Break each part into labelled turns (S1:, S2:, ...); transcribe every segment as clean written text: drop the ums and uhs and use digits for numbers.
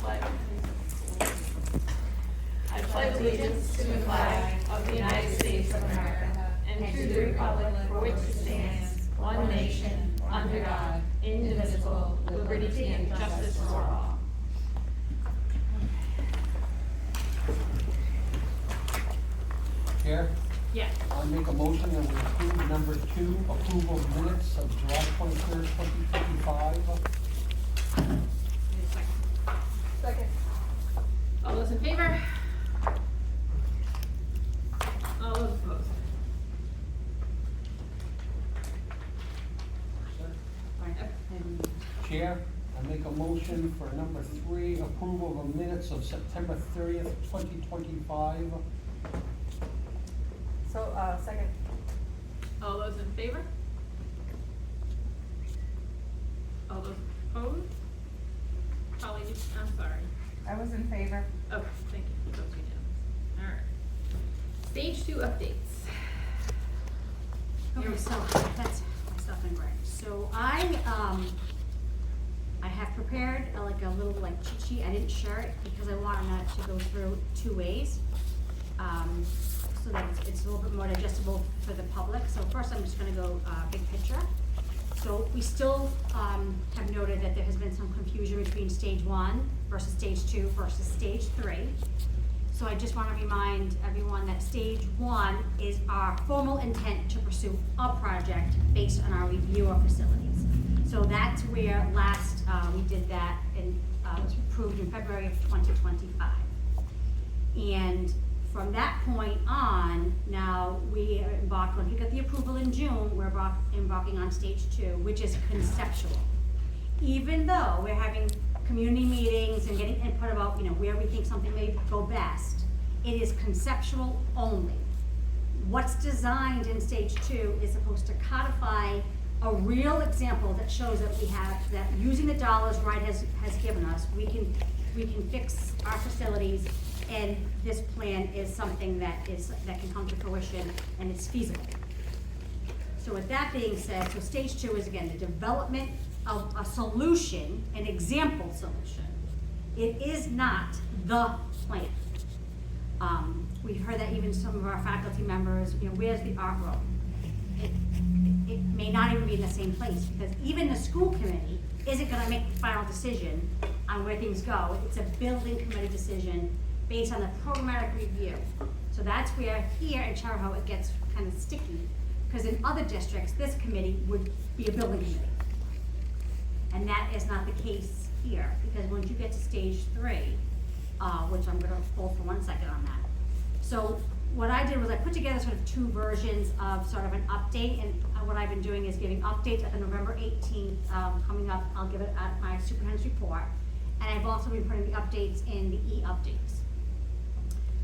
S1: flag. I pledge allegiance to the flag of the United States of America and to the republic for which it stands, one nation, under God, indivisible, with liberty and justice for all.
S2: Chair,
S1: Yeah.
S2: I make a motion that we approve number 2, approval of minutes of July 23rd, 2025.
S1: Second. All those in favor? All those opposed?
S2: Chair, I make a motion for number 3, approval of minutes of September 30th, 2025.
S3: Second.
S1: All those in favor? All those opposed? Holly, I'm sorry.
S3: I was in favor.
S1: Okay, thank you. That was unanimous. All right. Stage 2 updates.
S4: Okay, so that's myself and Greg. So I have prepared like a little like cheat sheet. I didn't share it because I wanted that to go through 2 ways. So that it's a little bit more digestible for the public. So first I'm just gonna go big picture. So we still have noted that there has been some confusion between stage 1 versus stage 2 versus stage 3. So I just want to remind everyone that stage 1 is our formal intent to pursue a project based on our review of facilities. So that's where last we did that and was approved in February of 2025. And from that point on, now we are embarked on, we got the approval in June, we're embarking on stage 2, which is conceptual. Even though we're having community meetings and getting input about, where we think something may go best, it is conceptual only. What's designed in stage 2 is supposed to codify a real example that shows that we have, that using the dollars Wright has given us, we can fix our facilities, and this plan is something that can come to fruition and it's feasible. So with that being said, so stage 2 is again the development of a solution, an example solution. It is not the plan. We've heard that even some of our faculty members, where's the art room? It may not even be in the same place, because even the school committee isn't gonna make the final decision on where things go. It's a building committee decision based on the programmatic review. So that's where here in Chariho it gets kind of sticky, because in other districts, this committee would be a building committee. And that is not the case here, because once you get to stage 3, which I'm gonna hold for 1 second on that. So what I did was I put together sort of 2 versions of sort of an update, and what I've been doing is giving updates at the November 18th, coming up, I'll give it at my superintendent's report. And I've also been putting the updates in the e-updates.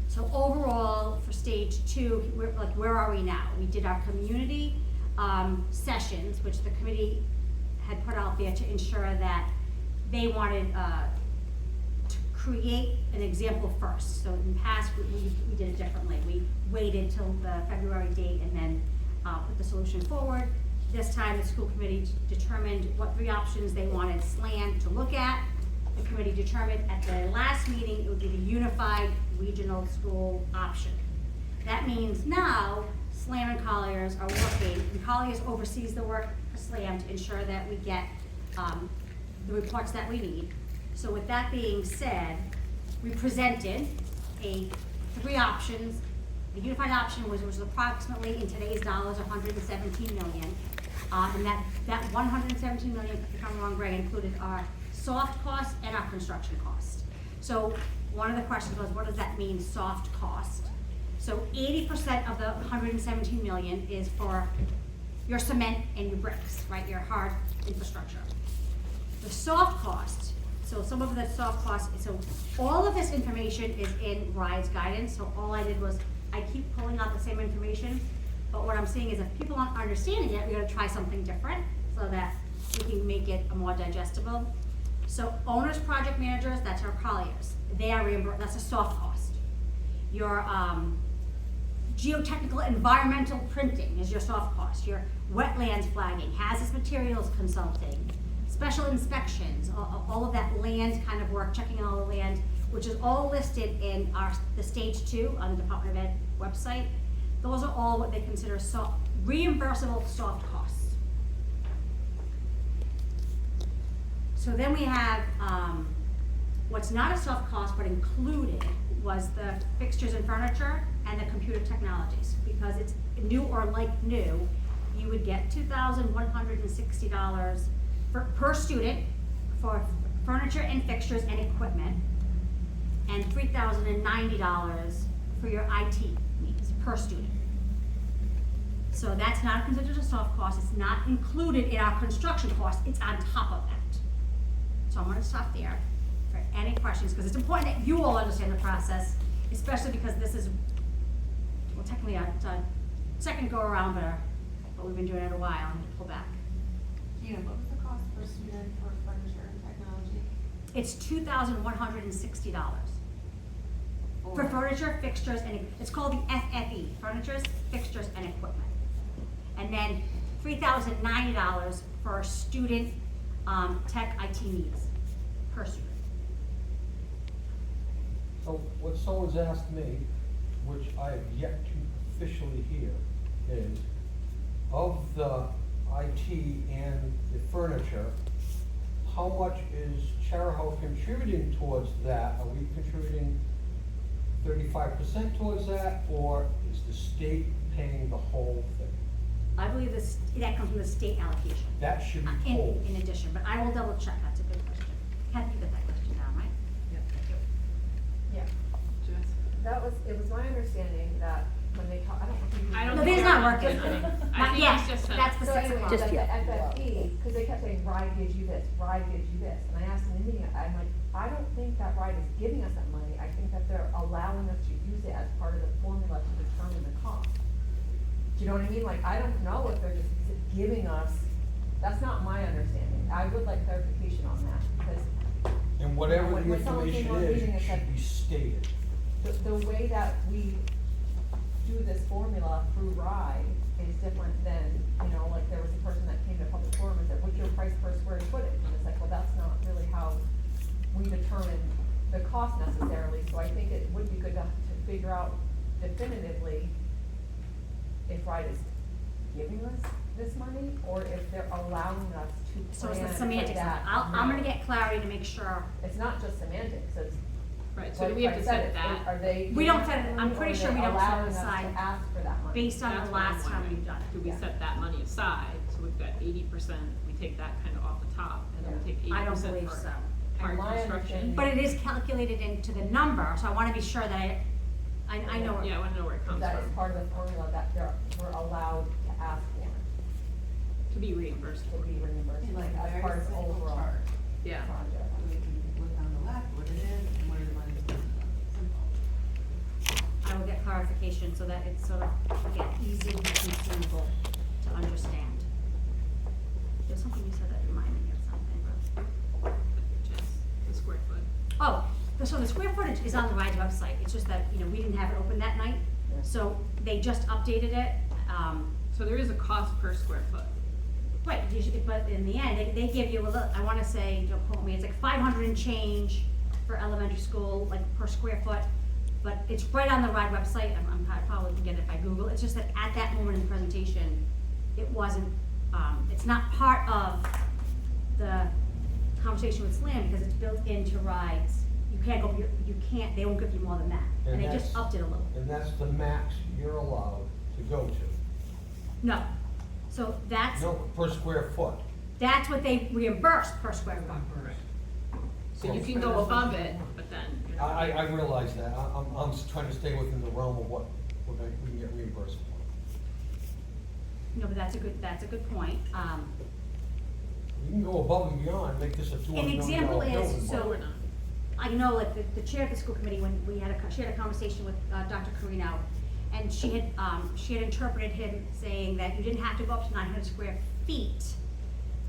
S4: So overall, for stage 2, where are we now? We did our community sessions, which the committee had put out there to ensure that they wanted to create an example first. So in the past, we did it differently. We waited till the February date and then put the solution forward. This time, the school committee determined what 3 options they wanted SLAM to look at. The committee determined at the last meeting it would be the unified regional school option. That means now SLAM and Colliers are working, and Colliers oversees the work for SLAM to ensure that we get the reports that we need. So with that being said, we presented 3 options. The unified option was approximately, in today's dollars, $117 million. And that $117 million, if I'm wrong, Greg, included our soft cost and our construction cost. So one of the questions was, what does that mean, soft cost? So 80% of the $117 million is for your cement and your bricks, right, your hard infrastructure. The soft cost, so some of the soft costs, so all of this information is in RISE guidance, so all I did was, I keep pulling out the same information, but what I'm seeing is if people aren't understanding it, we gotta try something different so that we can make it more digestible. So owners, project managers, that's our Colliers. They are reimbursed, that's a soft cost. Your geotechnical environmental printing is your soft cost. Your wetlands flagging, hazardous materials consulting, special inspections, all of that land kind of work, checking all the land, which is all listed in the stage 2 on the Department of Ed website. Those are all what they consider reimbursable soft costs. So then we have, what's not a soft cost but included was the fixtures and furniture and the computer technologies. Because it's new or like new, you would get $2,160 per student for furniture and fixtures and equipment, and $3,090 for your IT needs per student. So that's not considered a soft cost, it's not included in our construction cost, it's on top of that. So I'm gonna stop there for any questions, because it's important that you all understand the process, especially because this is, well, technically it's a second go around, but we've been doing it a while, I need to pull back.
S3: What was the cost per student for furniture and technology?
S4: It's $2,160 for furniture, fixtures, and it's called the FFE, furnitures, fixtures, and equipment. And then $3,090 for student tech IT needs per student.
S2: So what someone's asked me, which I have yet to officially hear, is of the IT and the furniture, how much is Chariho contributing towards that? Are we contributing 35% towards that, or is the state paying the whole thing?
S4: I believe that comes from the state allocation.
S2: That should be told.
S4: In addition, but I will double check, that's a good question. Kathy, you got that question down, right?
S3: Yeah. It was my understanding that when they talk, I don't know if you.
S1: I don't
S4: No,
S1: think
S4: these
S1: they're
S4: not working.
S1: listening. I
S4: Not
S1: think
S4: yet,
S1: it's just
S4: that's the
S3: So
S4: 6
S3: anyway,
S4: o'clock.
S3: that's the FFE, because they kept saying RIDE gives you this, RIDE gives you this, and I asked in the meeting, I'm like, I don't think that RIDE is giving us that money, I think that they're allowing us to use it as part of the formula to determine the cost. Do you know what I mean? Like, I don't know if they're just giving us, that's not my understanding, I would like clarification on that, because
S2: And whatever the
S3: When someone came
S2: information
S3: on
S2: is,
S3: meeting and
S2: it
S3: said-
S2: should be stated.
S3: the way that we do this formula through RIDE is different than, like there was a person that came to public forum and said, what's your price per square footage? And it's like, well, that's not really how we determine the cost necessarily, so I think it would be good to figure out definitively if RIDE is giving us this money, or if they're allowing us to
S4: So
S3: plan
S4: it's the
S3: for
S4: semantics.
S3: that.
S4: I'm gonna get clarity to make sure.
S3: It's not just semantics, it's.
S1: Right, so do
S3: like
S1: we have
S3: I
S1: to
S3: said,
S1: set that?
S3: Are they?
S4: We don't
S3: giving
S4: set it-
S3: us
S4: I'm
S3: money,
S4: pretty
S3: or
S4: sure
S3: are
S4: we
S3: they
S4: don't set
S3: allowing us to
S4: aside
S3: ask for that money?
S4: Based on
S1: That's
S4: the
S1: what I'm
S4: last time
S1: wondering.
S4: we've done it.
S1: Do we
S3: Yeah.
S1: set that money aside, so we've got 80%, we take that kind of off the top, and then we take 80%
S4: I don't
S1: for
S4: believe so.
S1: hard
S3: And my
S1: construction?
S3: understanding-
S4: But it is calculated into the number, so I wanna be sure that I know.
S1: Yeah, I wanna know where it comes
S3: That is
S1: from,
S3: part of the formula that we're allowed to ask for,
S1: to be reimbursed
S3: to
S1: for.
S3: be reimbursed,
S5: In like a
S3: as
S5: very
S3: part of the
S5: simple
S3: overall
S5: chart.
S1: Yeah,
S3: project.
S5: We can look on the left what it is and where the money's coming from. Simple.
S4: I will get clarification so that it's sort of, again, easy and consumable to understand. There's something you said that reminded me of something, but.
S1: just the square foot.
S4: Oh, so the square footage is on the RIDE website, it's just that, we didn't have it open that night,
S3: Yeah.
S4: so they just updated it,
S1: So there is a cost per square foot.
S4: right, but in the end, they give you a little, I wanna say, don't quote me, it's like 500 and change for elementary school, like per square foot, but it's right on the RIDE website, I probably can get it if I Google, it's just that at that moment in the presentation, it wasn't, it's not part of the conversation with SLAM because it's built into RIDE's. They won't give you more than that, and they just upped it a little.
S2: And that's the max you're allowed to go to.
S4: No, so that's
S2: Per square foot.
S4: what they reimburse per square foot.
S1: Right. So you can go above it, but then. you're not-
S2: I realize that, I'm just trying to stay within the realm of what we can get reimbursed for.
S4: No, but that's a good point.
S2: We can go above and beyond, make this a $200 million
S4: An example
S2: building.
S4: is,
S1: No,
S4: so,
S1: we're not.
S4: I know, like, the chair of the school committee, when we had she had a conversation with, Dr. Carino, and she had interpreted him saying that you didn't have to go up to 900 square feet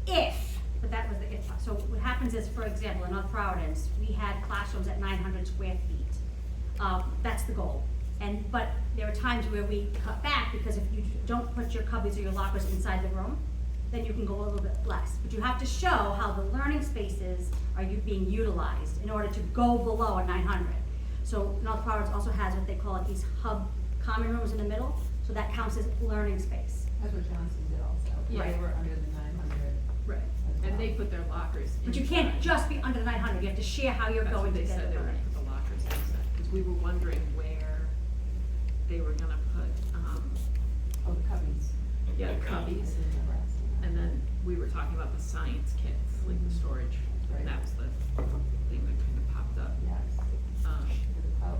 S4: if, but that was the if. So what happens is, for example, in North Providence, we had classrooms at 900 square feet. That's the goal. But there are times where we cut back, because if you don't put your cubbies or your lockers inside the room, then you can go a little bit less. But you have to show how the learning spaces are being utilized in order to go below a 900. So North Providence also has what they call it, these hub common rooms in the middle, so that counts as learning space.
S5: That's what Johnson did also.
S1: Yeah.
S5: They were under the 900.
S1: Right, and they put their lockers
S4: But you
S1: inside.
S4: can't just be under the 900, you have to share how you're
S1: That's
S4: going
S1: what
S4: to
S1: they
S4: get
S1: said,
S4: the
S1: they were
S4: learning.
S1: gonna put the lockers inside, because we were wondering where they were gonna put,
S5: Oh, the cubbies.
S1: yeah, cubbies.
S5: And the rest.
S1: And then we were talking about the science kits, like the storage,
S5: Right.
S1: and that was the thing that kind of popped up.
S5: Yes.
S1: Um,
S5: Oh,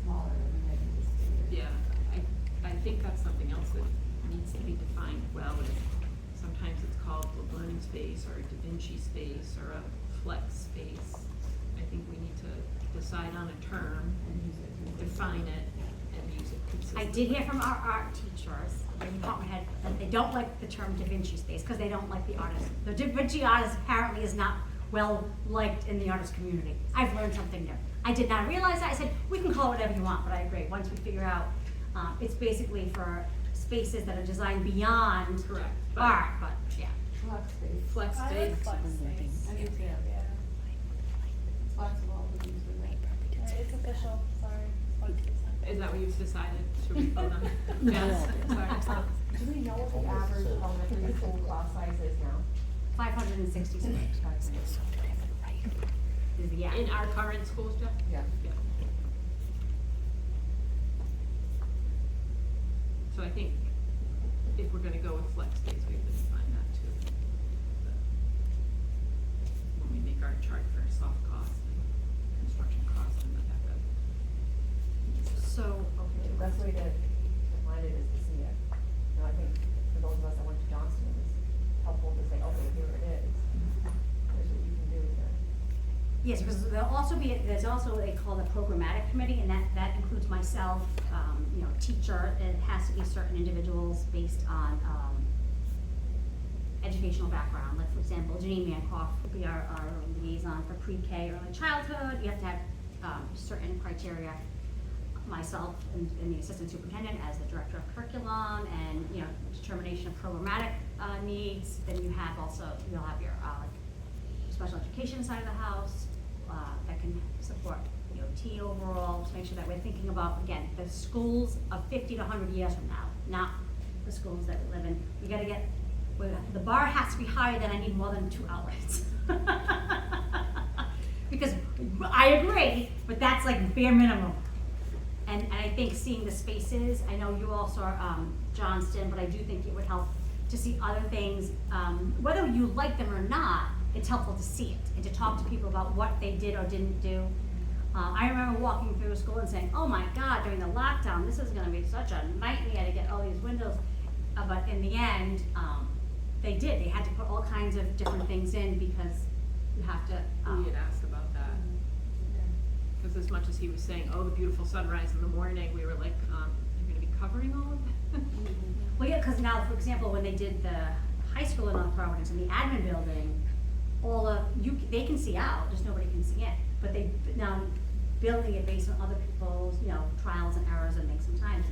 S5: smaller than the anticipated.
S1: Yeah, I think that's something else that needs to be defined well, is sometimes it's called the learning space, or a Da Vinci space, or a flex space. I think we need to decide on a term,
S5: And use it.
S1: define it, and use it
S4: I
S1: consistently.
S4: did hear from our art teachers, the department head, that they don't like the term Da Vinci space, because they don't like the artist. The Da Vinci artist apparently is not well liked in the artist community. I've learned something new. I did not realize that. I said, we can call it whatever you want, but I agree, once we figure out, it's basically for spaces that are designed beyond
S1: Correct. but
S4: art, but, yeah.
S5: Flex space.
S1: Flex
S6: I
S1: space.
S6: like flex space.
S5: I do too.
S6: Yeah.
S5: It's flexible, we use it.
S6: It's official, sorry. Flex space.
S1: Is that what you've decided? Should we vote on it? Yes, sorry.
S3: Do we know what the average elementary school class size is now?
S4: 566 is the
S1: In our current schools, Jeff?
S3: Yeah.
S1: Yeah. So I think if we're gonna go with flex space, we have to define that too. When we make our chart for soft costs and construction costs, and we have to.
S4: So,
S3: The best way to define it is to see it. And I think for those of us that went to Johnston, it was helpful to say, okay, here it is. Here's what you can do here.
S4: yes, because there'll also be, there's also, they call the programmatic committee, and that includes myself, teacher. It has to be certain individuals based on, educational background. Like, for example, Janine Mancroft will be our liaison for pre-K, early childhood. You have to have, certain criteria. Myself and the assistant superintendent as the director of curriculum, and, determination of programmatic, needs. Then you have also, you'll have your, special education side of the house, that can support EOT overall, to make sure that we're thinking about, again, the schools of 50 to 100 years from now, not the schools that we live in. We gotta get, the bar has to be higher than I need more than 2 outlets. Because I agree, but that's like bare minimum. And I think seeing the spaces, I know you all saw, Johnston, but I do think it would help to see other things, whether you like them or not, it's helpful to see it and to talk to people about what they did or didn't do. I remember walking through school and saying, oh my God, during the lockdown, this is gonna be such a nightmare to get all these windows. But in the end, they did, they had to put all kinds of different things in because you have to,
S1: We had asked about that, because as much as he was saying, oh, the beautiful sunrise in the morning, we were like, you're gonna be covering all of that?
S4: well, yeah, cause now, for example, when they did the high school in North Providence in the admin building, they can see out, just nobody can see in. But they, now, building it based on other people's, trials and errors, and make some time,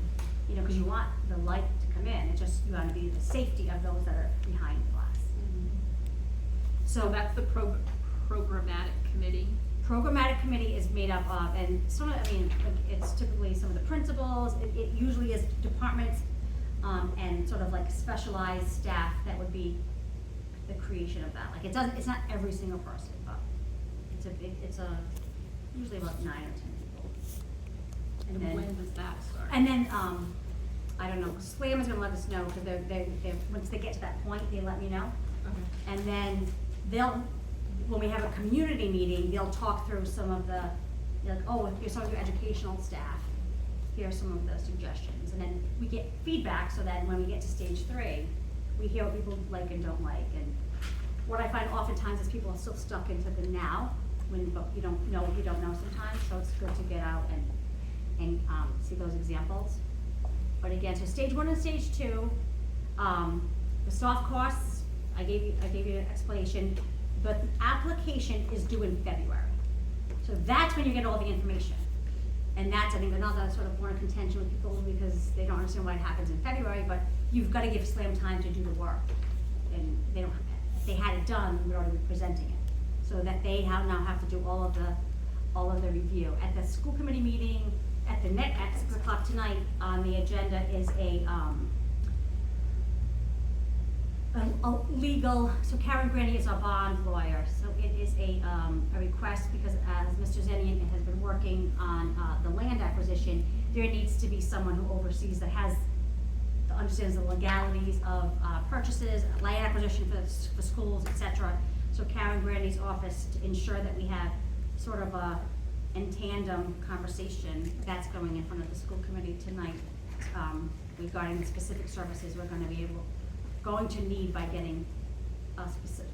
S4: cause you want the light to come in, it's just, you wanna be the safety of those that are behind the glass.
S1: So that's the programmatic committee.
S4: Programmatic committee is made up of, and some of, it's typically some of the principals, it usually is departments, and sort of like specialized staff that would be the creation of that. Like, it's not every single person, but it's usually about 9 or 10 people. And then,
S1: When does that start?
S4: and then, I don't know, SLAM is gonna let us know, cause they're, once they get to that point, they let me know.
S1: Okay.
S4: And then when we have a community meeting, they'll talk through some of the, like, oh, here's some of your educational staff, here's some of the suggestions, and then we get feedback, so that when we get to stage 3, we hear what people like and don't like, and what I find oftentimes is people are still stuck into the now, but you don't know what you don't know sometimes, so it's good to get out and see those examples. But again, so stage 1 and stage 2, the soft costs, I gave you an explanation, but the application is due in February. So that's when you get all the information. And that's, I think, another sort of point of contention with people, because they don't understand why it happens in February, but you've gotta give SLAM time to do the work. and they don't, if they had it done, we'd already be presenting it. So that they now have to do all of the review. At the school committee meeting, at 6 o'clock tonight, on the agenda is a legal, so Karen Granny is our bond lawyer, so it is a request, because as Mr. Zenian has been working on, the land acquisition, there needs to be someone who oversees, that understands the legalities of, purchases, land acquisition for schools, et cetera. So Karen Granny's office, to ensure that we have sort of a in tandem conversation, that's going in front of the school committee tonight, regarding the specific services we're going to need by getting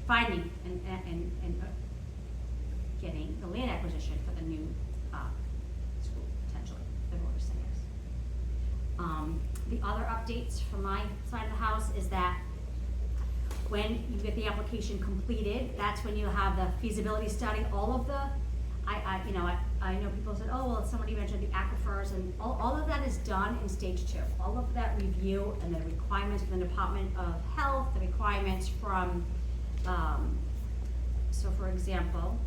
S4: finding and getting the land acquisition for the new school, potentially, the Voter Singers. The other updates from my side of the house is that when you get the application completed, that's when you have the feasibility study, all of the, I know people said, oh, well, somebody mentioned the aquifers, and all of that is done in stage 2. All of that review and the requirements from the Department of Health, the requirements from, so for example,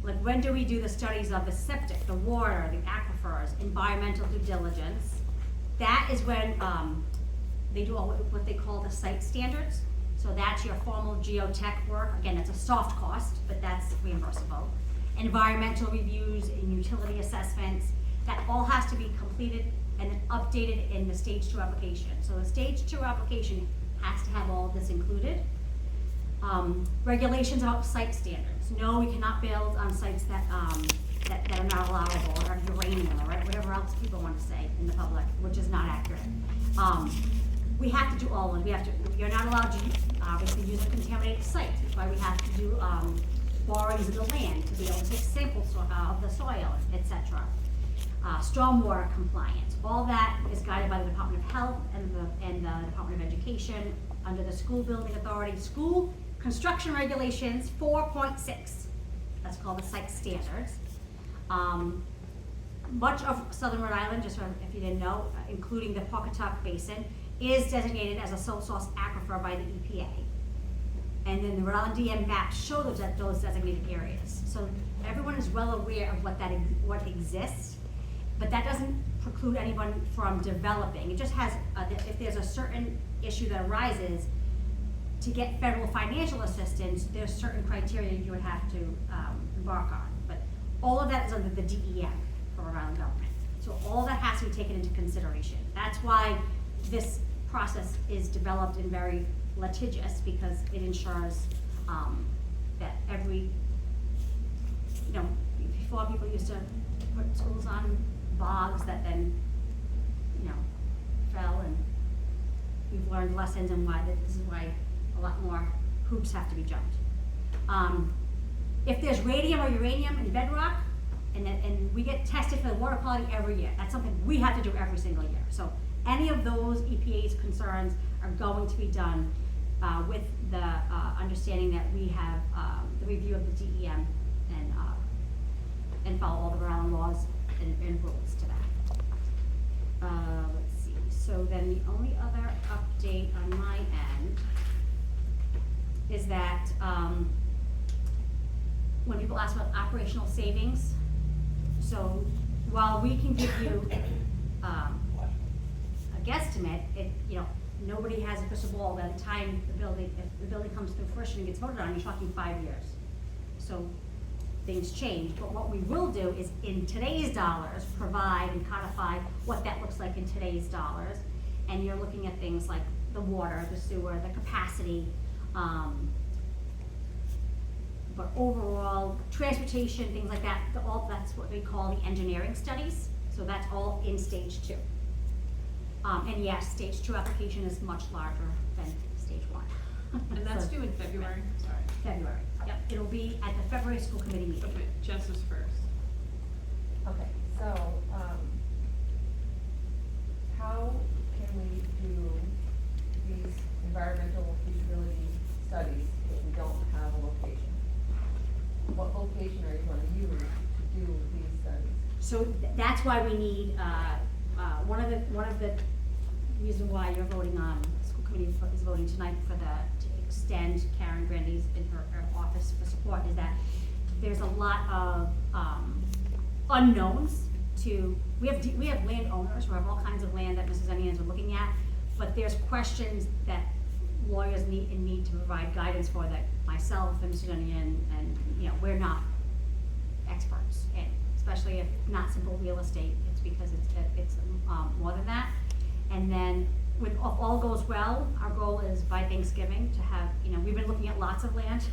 S4: like when do we do the studies of the septic, the water, the aquifers, environmental due diligence? That is when they do all what they call the site standards. So that's your formal geotech work. Again, it's a soft cost, but that's reimbursable. Environmental reviews and utility assessments, that all has to be completed and then updated in the stage 2 application. So the stage 2 application has to have all of this included. Regulations about site standards. No, we cannot build on sites that are not allowable, or uranium, or whatever else people want to say in the public, which is not accurate. We have to do all of it. You're not allowed to obviously use a contaminated site. That's why we have to do borings of the land to be able to take samples of the soil, etc. Stormwater compliance. All that is guided by the Department of Health and the Department of Education under the School Building Authority. School Construction Regulations 4.6. That's called the site standards. Much of southern Rhode Island, just if you didn't know, including the Pawcatuck Basin, is designated as a sole source aquifer by the EPA. And then the Rhode Island DM maps show those designated areas. So everyone is well aware of what exists, but that doesn't preclude anyone from developing. It just has, if there's a certain issue that arises, to get federal financial assistance, there's certain criteria you would have to embark on. But all of that is under the DEM for Rhode Island government. So all that has to be taken into consideration. That's why this process is developed and very litigious, because it ensures that every, before people used to put schools on bogs that then, fell, and we've learned lessons and this is why a lot more hoops have to be jumped. If there's radium or uranium in bedrock, and we get tested for the water quality every year, that's something we have to do every single year. So any of those EPA's concerns are going to be done with the understanding that we have the review of the DEM and follow all the Rhode Island laws and rules to that. Let's see. So then the only other update on my end is that when people ask about operational savings, so while we can give you a guesstimate, nobody has a crystal ball. By the time if the building comes to fruition and gets voted on, you're talking 5 years. So things change, but what we will do is in today's dollars provide and codify what that looks like in today's dollars. And you're looking at things like the water, the sewer, the capacity, but overall transportation, things like that, that's what we call the engineering studies. So that's all in stage 2. And yes, stage 2 application is much larger than stage 1.
S1: And that's
S4: So,
S1: due in February, sorry.
S4: February, yep, it'll be at the February school committee meeting.
S1: Okay, Jess is first.
S3: Okay, so, how can we do these environmental feasibility studies if we don't have a location? What location are you gonna use to do these studies?
S4: So that's why we need, one of the reasons why you're voting on school subcommittee is voting tonight to extend Karen Grandy's in her office for support, is that there's a lot of, unknowns to, we have landowners who have all kinds of land that Mrs. Enians are looking at, but there's questions that lawyers need to provide guidance for that myself and Mrs. Enian and, we're not experts in, especially if not simple real estate, it's because it's more than that. And then, if all goes well, our goal is by Thanksgiving to have, we've been looking at lots of land.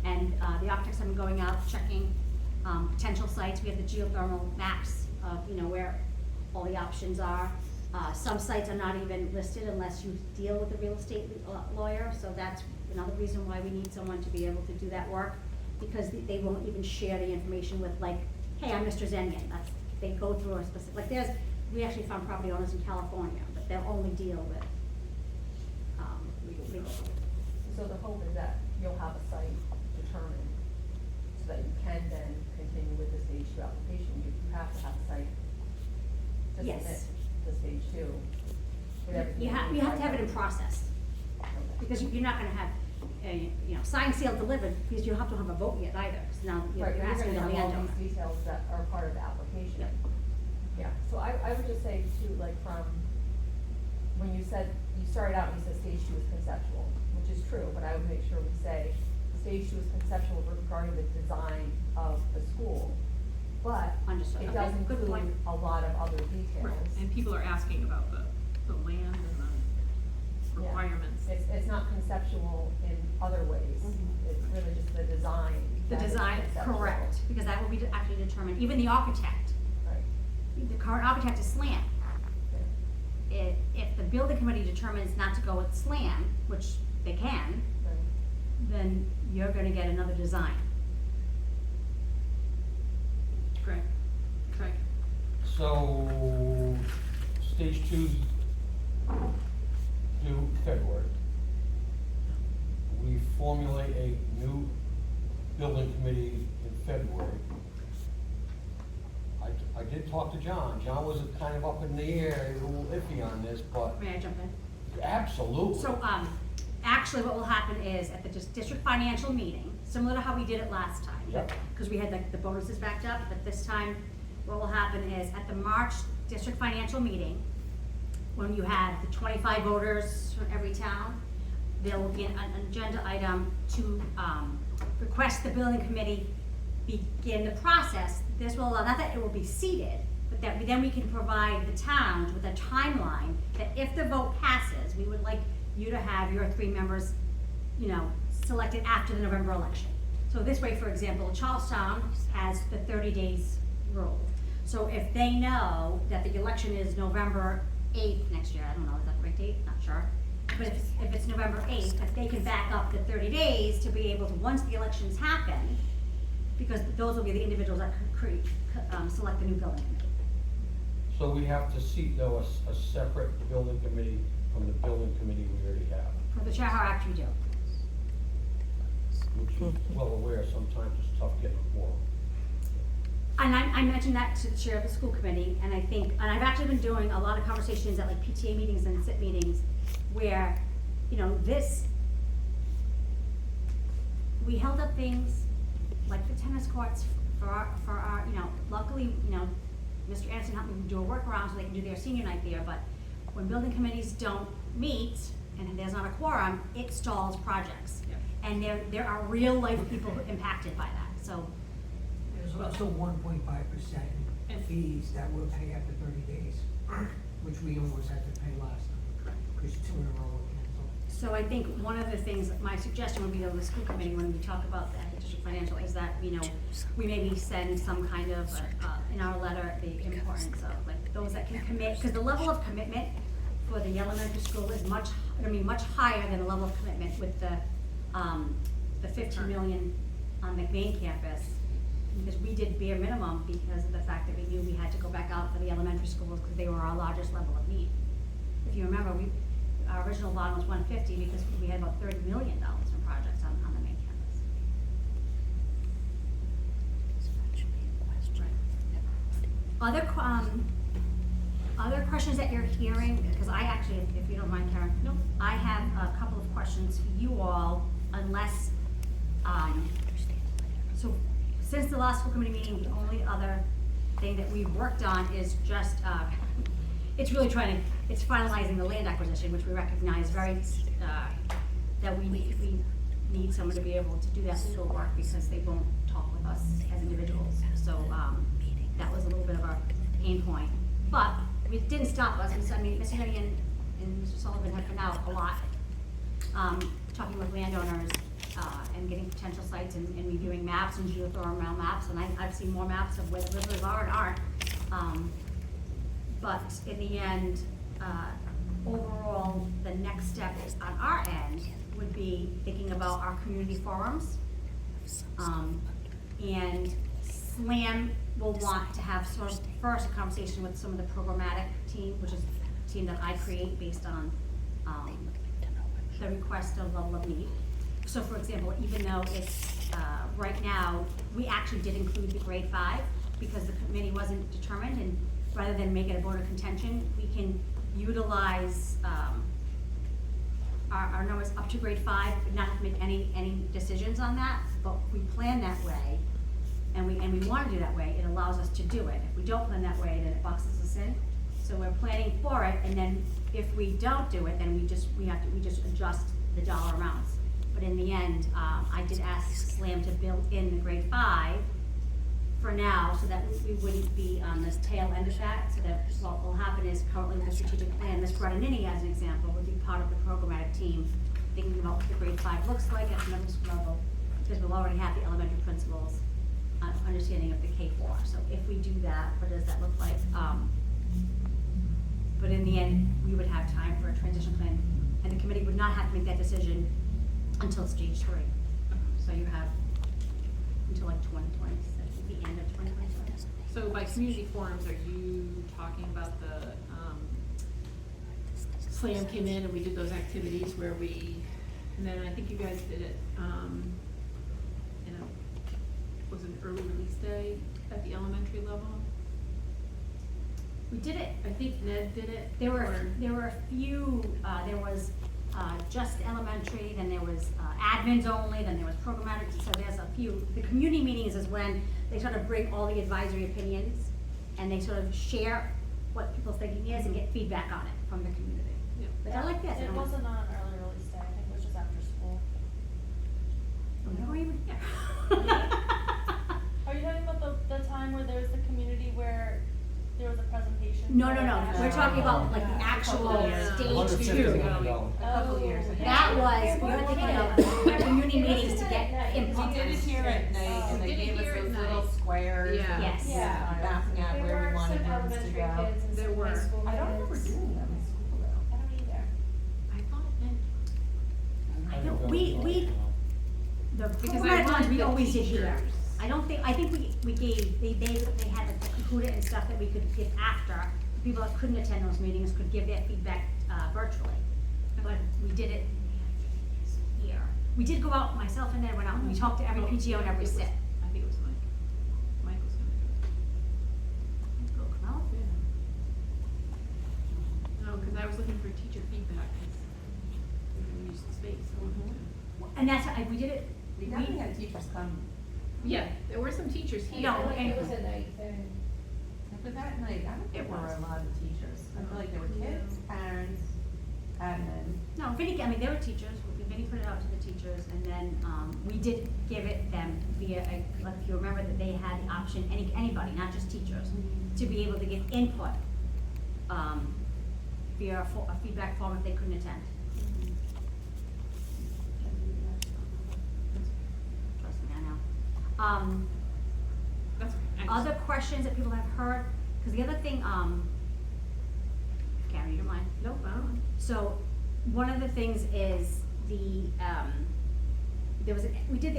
S4: And the architects have been going out, checking potential sites. We have the geothermal maps of, where all the options are. Some sites are not even listed unless you deal with a real estate lawyer, so that's another reason why we need someone to be able to do that work, because they won't even share the information with, like, hey, I'm Mr. Zenyan. They go through a specific, we actually found property owners in California, but they'll only deal with legal.
S3: So the hope is that you'll have a site determined, so that you can then continue with the stage 2 application. You have to have a site to submit
S4: Yes.
S3: to stage 2. with everything
S4: You have to have it in process,
S3: Okay.
S4: because you're not gonna have, signed, sealed, delivered, because you have to have a vote yet either, because now you're
S3: Right, but you're
S4: asking the
S3: gonna have all
S4: landowner.
S3: these details that are part of the application. Yeah, so I would just say too, like from, when you started out and you said stage 2 is conceptual, which is true, but I would make sure we say stage 2 is conceptual regarding the design of the school, but
S4: Understood.
S3: it
S4: Okay,
S3: does
S4: good point.
S3: include a lot of other details.
S1: And people are asking about the land and the
S3: Yeah.
S1: requirements.
S3: It's not conceptual in other ways,
S4: Mhm.
S3: it's really just the design.
S4: The
S3: that is
S4: design,
S3: conceptual.
S4: correct, because that will be actually determined, even the architect,
S3: Right.
S4: the current architect is SLAM.
S3: Yeah.
S4: If the building committee determines not to go with SLAM, which they can,
S3: Right.
S4: then you're gonna get another design.
S1: Correct.
S2: So, stage 2's due February. We formulate a new building committee in February. I did talk to John. John was kind of up in the air, a little iffy on this, but
S4: May I jump in?
S2: absolutely.
S4: So, actually what will happen is at the district financial meeting, similar to how we did it last time.
S2: Yep.
S4: Because we had the bonuses backed up, but this time, what will happen is at the March district financial meeting, when you have the 25 voters from every town, there will be an agenda item to, request the building committee begin the process. This will allow, not that it will be seated, but that then we can provide the towns with a timeline that if the vote passes, we would like you to have your 3 members, selected after the November election. So this way, for example, Charlestown has the 30 days rule. So if they know that the election is November 8th next year, I don't know, is that the right date? Not sure. But if it's November 8th, if they can back up the 30 days to be able to, once the elections happen, because those will be the individuals that select the new building committee.
S2: So we have to seat though a separate building committee from the building committee we already have,
S4: For the Chariho Act, we do.
S2: which you're well aware, sometimes it's tough getting a quorum.
S4: And I mentioned that to the chair of the school committee, and I think, and I've actually been doing a lot of conversations at like PTA meetings and SIT meetings, where, we held up things like the tennis courts for our, luckily, Mr. Anderson helped me do a workaround so they can do their senior night there, but when building committees don't meet and there's not a quorum, it stalls projects.
S1: Yep.
S4: And there are real life people impacted by that, so.
S7: There's also 1.5% fees that we'll pay after 30 days, which we almost had to pay last time, because 2 in a row were canceled.
S4: So I think one of the things, my suggestion would be to the school committee, when we talk about that district financial, is that, we maybe send some kind of, in our letter, the importance of, like, those that can commit, because the level of commitment for the elementary school is much higher than the level of commitment with the 15 million on McBain campus. Because we did bare minimum because of the fact that we knew we had to go back out for the elementary schools, because they were our largest level of need. If you remember, our original bond was 150 because we had about $30 million in projects on the main campus. other questions that you're hearing, because I actually, if you don't mind, Karen.
S1: No.
S4: I have a couple of questions for you all, unless, so since the last school committee meeting, the only other thing that we've worked on is just, it's really it's finalizing the land acquisition, which we recognize that we need someone to be able to do that legal work because they won't talk with us as individuals. So, that was a little bit of a pain point. But it didn't stop us. I mean, Mr. Henry and Mr. Sullivan have been out a lot, talking with landowners, and getting potential sites and reviewing maps and geothermal maps. And I've seen more maps of where the rivers are and aren't. But in the end, overall, the next step on our end would be thinking about our community forums. And SLAM will want to have sort of first a conversation with some of the programmatic team, which is a team that I create based on the request of level of need. So for example, even though it's, right now, we actually did include the grade 5 because the committee wasn't determined, and rather than make it a board of contention, we can utilize our numbers up to grade 5, but not have to make any decisions on that, but we plan that way, and we want to do that way, it allows us to do it. If we don't plan that way, then it boxes us in. So we're planning for it, and then if we don't do it, then we just adjust the dollar amounts. But in the end, I did ask SLAM to build in the grade 5 for now, so that we wouldn't be on this tail end of that, so that what will happen is currently with the strategic plan, Ms. Bredanini, as an example, would be part of the programmatic team, thinking about what the grade 5 looks like at the middle school level, because we'll already have the elementary principals understanding of the K-4. So if we do that, what does that look like? But in the end, we would have time for a transition plan, and the committee would not have to make that decision until stage 3. So you have until like 2026, the end of 2026.
S1: So by community forums, are you talking about the, SLAM came in and we did those activities where and then I think you guys did it, was an early release day at the elementary level?
S4: We did it.
S1: I think Ned did it.
S4: There were a few, there was just elementary, then there was admins only, then there was programmatic, so there's a few. The community meetings is when they sort of bring all the advisory opinions and they sort of share what people's thinking is and get feedback on it from the community.
S1: Yeah.
S4: But I like this.
S6: It wasn't on an early release day, I think it was just after school.
S4: You weren't even here.
S6: Are you talking about the time where there was the community where there was a presentation?
S4: No. We're talking about like the actual stage 2.
S2: $150,000.
S5: A couple years ago.
S4: That was, we were thinking of community meetings to get input.
S5: We did it here at night, and
S1: We
S5: they
S1: did it
S5: gave us
S1: here at
S5: those
S1: night.
S5: little squares.
S1: Yeah.
S4: Yes.
S6: Yeah.
S5: Mapping out where we wanted ones to go.
S6: Kids and
S1: There
S6: some high
S1: were.
S6: school
S5: I don't remember
S6: kids.
S5: doing them in school though.
S6: I don't either.
S1: I thought it meant.
S4: I don't, the
S1: Because I
S4: programmatic ones
S1: wanted
S4: we
S1: the
S4: always did here.
S1: teachers.
S4: I think we gave, they had like Kahoot and stuff that we could give after. People that couldn't attend those meetings could give their feedback, virtually. But we did it here. We did go out, myself and Ned went out, and we talked to every PTO and every SIP.
S1: I think it was Mike. Mike was gonna do it.
S4: Well,
S1: No, because I was looking for teacher feedback, because we didn't use the space. I wanted to-
S4: and that's, we did it.
S5: We definitely had teachers come.
S1: Yeah, there were some teachers here.
S4: No, and-
S6: a night thing.
S5: But that night, I don't think there were a lot of teachers. I feel like there were kids, parents, admin.
S4: No, Vinny, there were teachers, Vinny put it out to the teachers, and then, we did give it them via, like, if you remember that they had the option, anybody, not just teachers, to be able to give input, via a feedback form if they couldn't attend. Trust me, I know.
S1: That's okay.
S4: Other questions that people have heard, because the other thing, Karen, you don't mind?
S1: Nope, I don't know.
S4: So, one of the things is they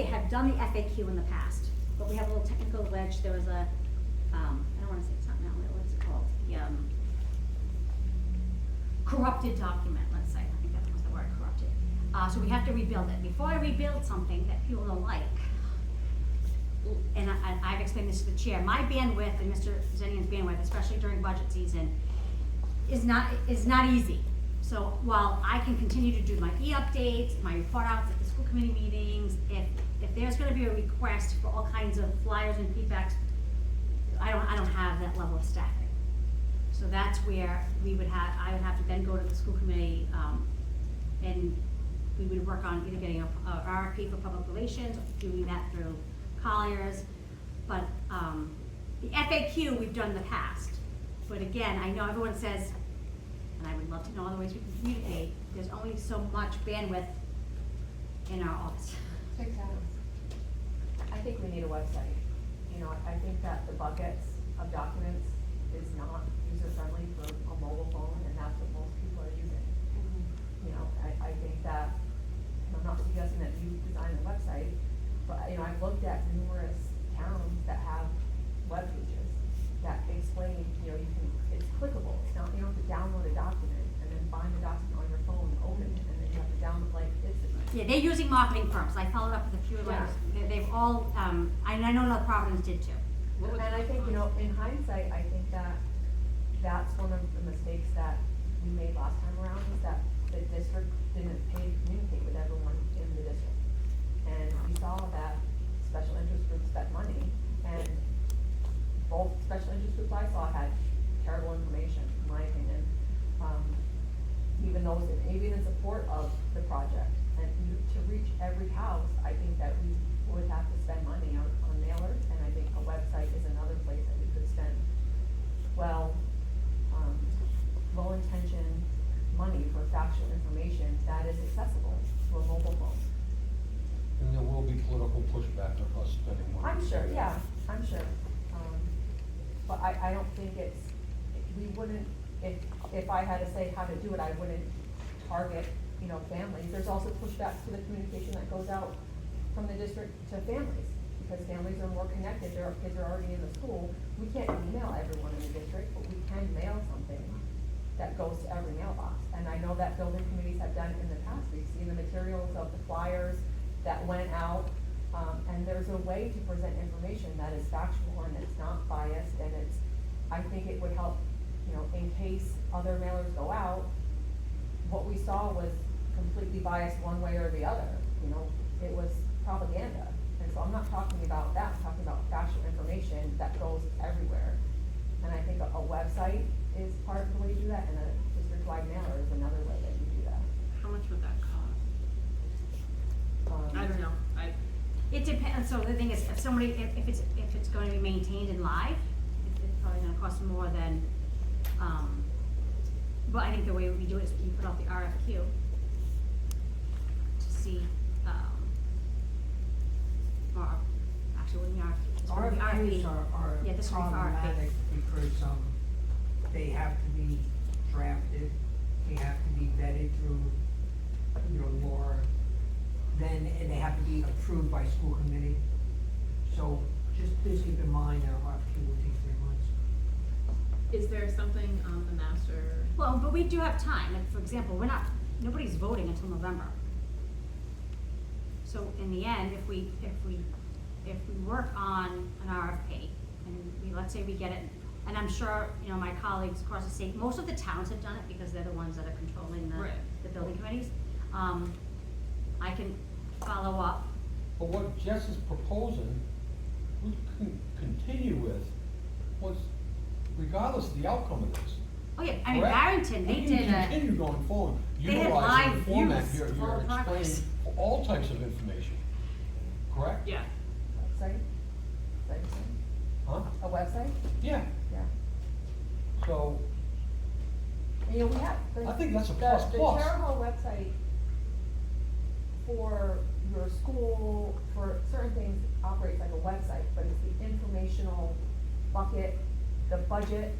S4: had done the FAQ in the past, but we have a little technical glitch. There was a, I don't wanna say it's not now, what is it called? The, corrupted document, let's say. I think that was the word, corrupted. So we have to rebuild it. Before I rebuild something that people don't like, and I've explained this to the chair, my bandwidth and Mr. Zenian's bandwidth, especially during budget season, is not easy. So while I can continue to do my e-updates, my report outs at the school committee meetings, if there's gonna be a request for all kinds of flyers and feedbacks, I don't have that level of staffing. So that's where I would have to then go to the school committee, and we would work on either getting a RFP for public relations, or doing that through Colliers. But, the FAQ we've done in the past, but again, I know everyone says, and I would love to know other ways we can communicate, there's only so much bandwidth in our office.
S3: I think we need a website. You know, I think that the buckets of documents is not user-friendly for a mobile phone, and that's what most people are using. You know, I think that, and I'm not suggesting that you design the website, but, you know, I've looked at numerous towns that have web pages that explain, you know, it's clickable. It's not, you don't have to download a document and then find the document on your phone, open it, and then you have to download, like,
S4: Yeah, they're using marketing firms. I followed up with a few of them. They've all, I know North Providence did too.
S3: And I think, you know, in hindsight, I think that that's one of the mistakes that we made last time around, is that the district didn't pay to communicate with everyone in the district. And we saw that special interest groups spent money, and both special interest groups I saw had terrible information, in my opinion. Even those, even in support of the project. And to reach every house, I think that we would have to spend money on mailers, and I think a website is another place that we could spend, low-intention money for factual information that is accessible to a mobile phone.
S2: And there will be political pushback of us spending money.
S3: I'm sure, yeah, I'm sure. But I don't think we wouldn't, if I had to say how to do it, I wouldn't target, you know, families. There's also pushback to the communication that goes out from the district to families, because families are more connected, their kids are already in the school. We can't email everyone in the district, but we can mail something that goes to every mailbox. And I know that building committees have done it in the past. We've seen the materials of the flyers that went out, and there's a way to present information that is factual and it's not biased, and I think it would help, you know, in case other mailers go out. What we saw was completely biased one way or the other, you know, it was propaganda. And so I'm not talking about that, I'm talking about factual information that goes everywhere. And I think a website is part of the way to do that, and a district-wide mailer is another way that you do that.
S1: How much would that cost? I don't know,
S4: It depends, so the thing is, if it's going to be maintained and live, it's probably gonna cost more than, but I think the way we do it is you put out the RFQ to see, or actually, what the RFQ? It's gonna be
S7: RFQs are
S4: Yeah, this will be for RFP.
S7: problematic because, they have to be drafted, they have to be vetted through your law, and they have to be approved by school committee. So just please keep in mind that RFQ will take 3 months.
S1: Is there something on the master?
S4: Well, but we do have time, like, for example, nobody's voting until November. So in the end, if we work on an RFP, and let's say we get it, and I'm sure, you know, my colleagues across the state, most of the towns have done it because they're the ones that are controlling
S1: Right.
S4: the building committees. I can follow up.
S2: But what Jess is proposing, we can continue with, regardless of the outcome of this.
S4: Oh, yeah, I mean,
S2: Correct?
S4: Barrington, they
S2: We
S4: did
S2: can
S4: a,
S2: continue going forward,
S4: they had
S2: utilizing
S4: live
S2: the format
S4: views
S2: you're
S4: of all the progress.
S2: explaining for all types of information, correct?
S1: Yeah.
S3: Website? Is that what you're saying?
S2: Huh?
S3: A website?
S2: Yeah,
S3: Yeah.
S2: so,
S3: And, you know, we have.
S2: I think that's a plus
S3: The
S2: plus.
S3: Chariho website for your school, for certain things, operates like a website, but it's the informational bucket. The budget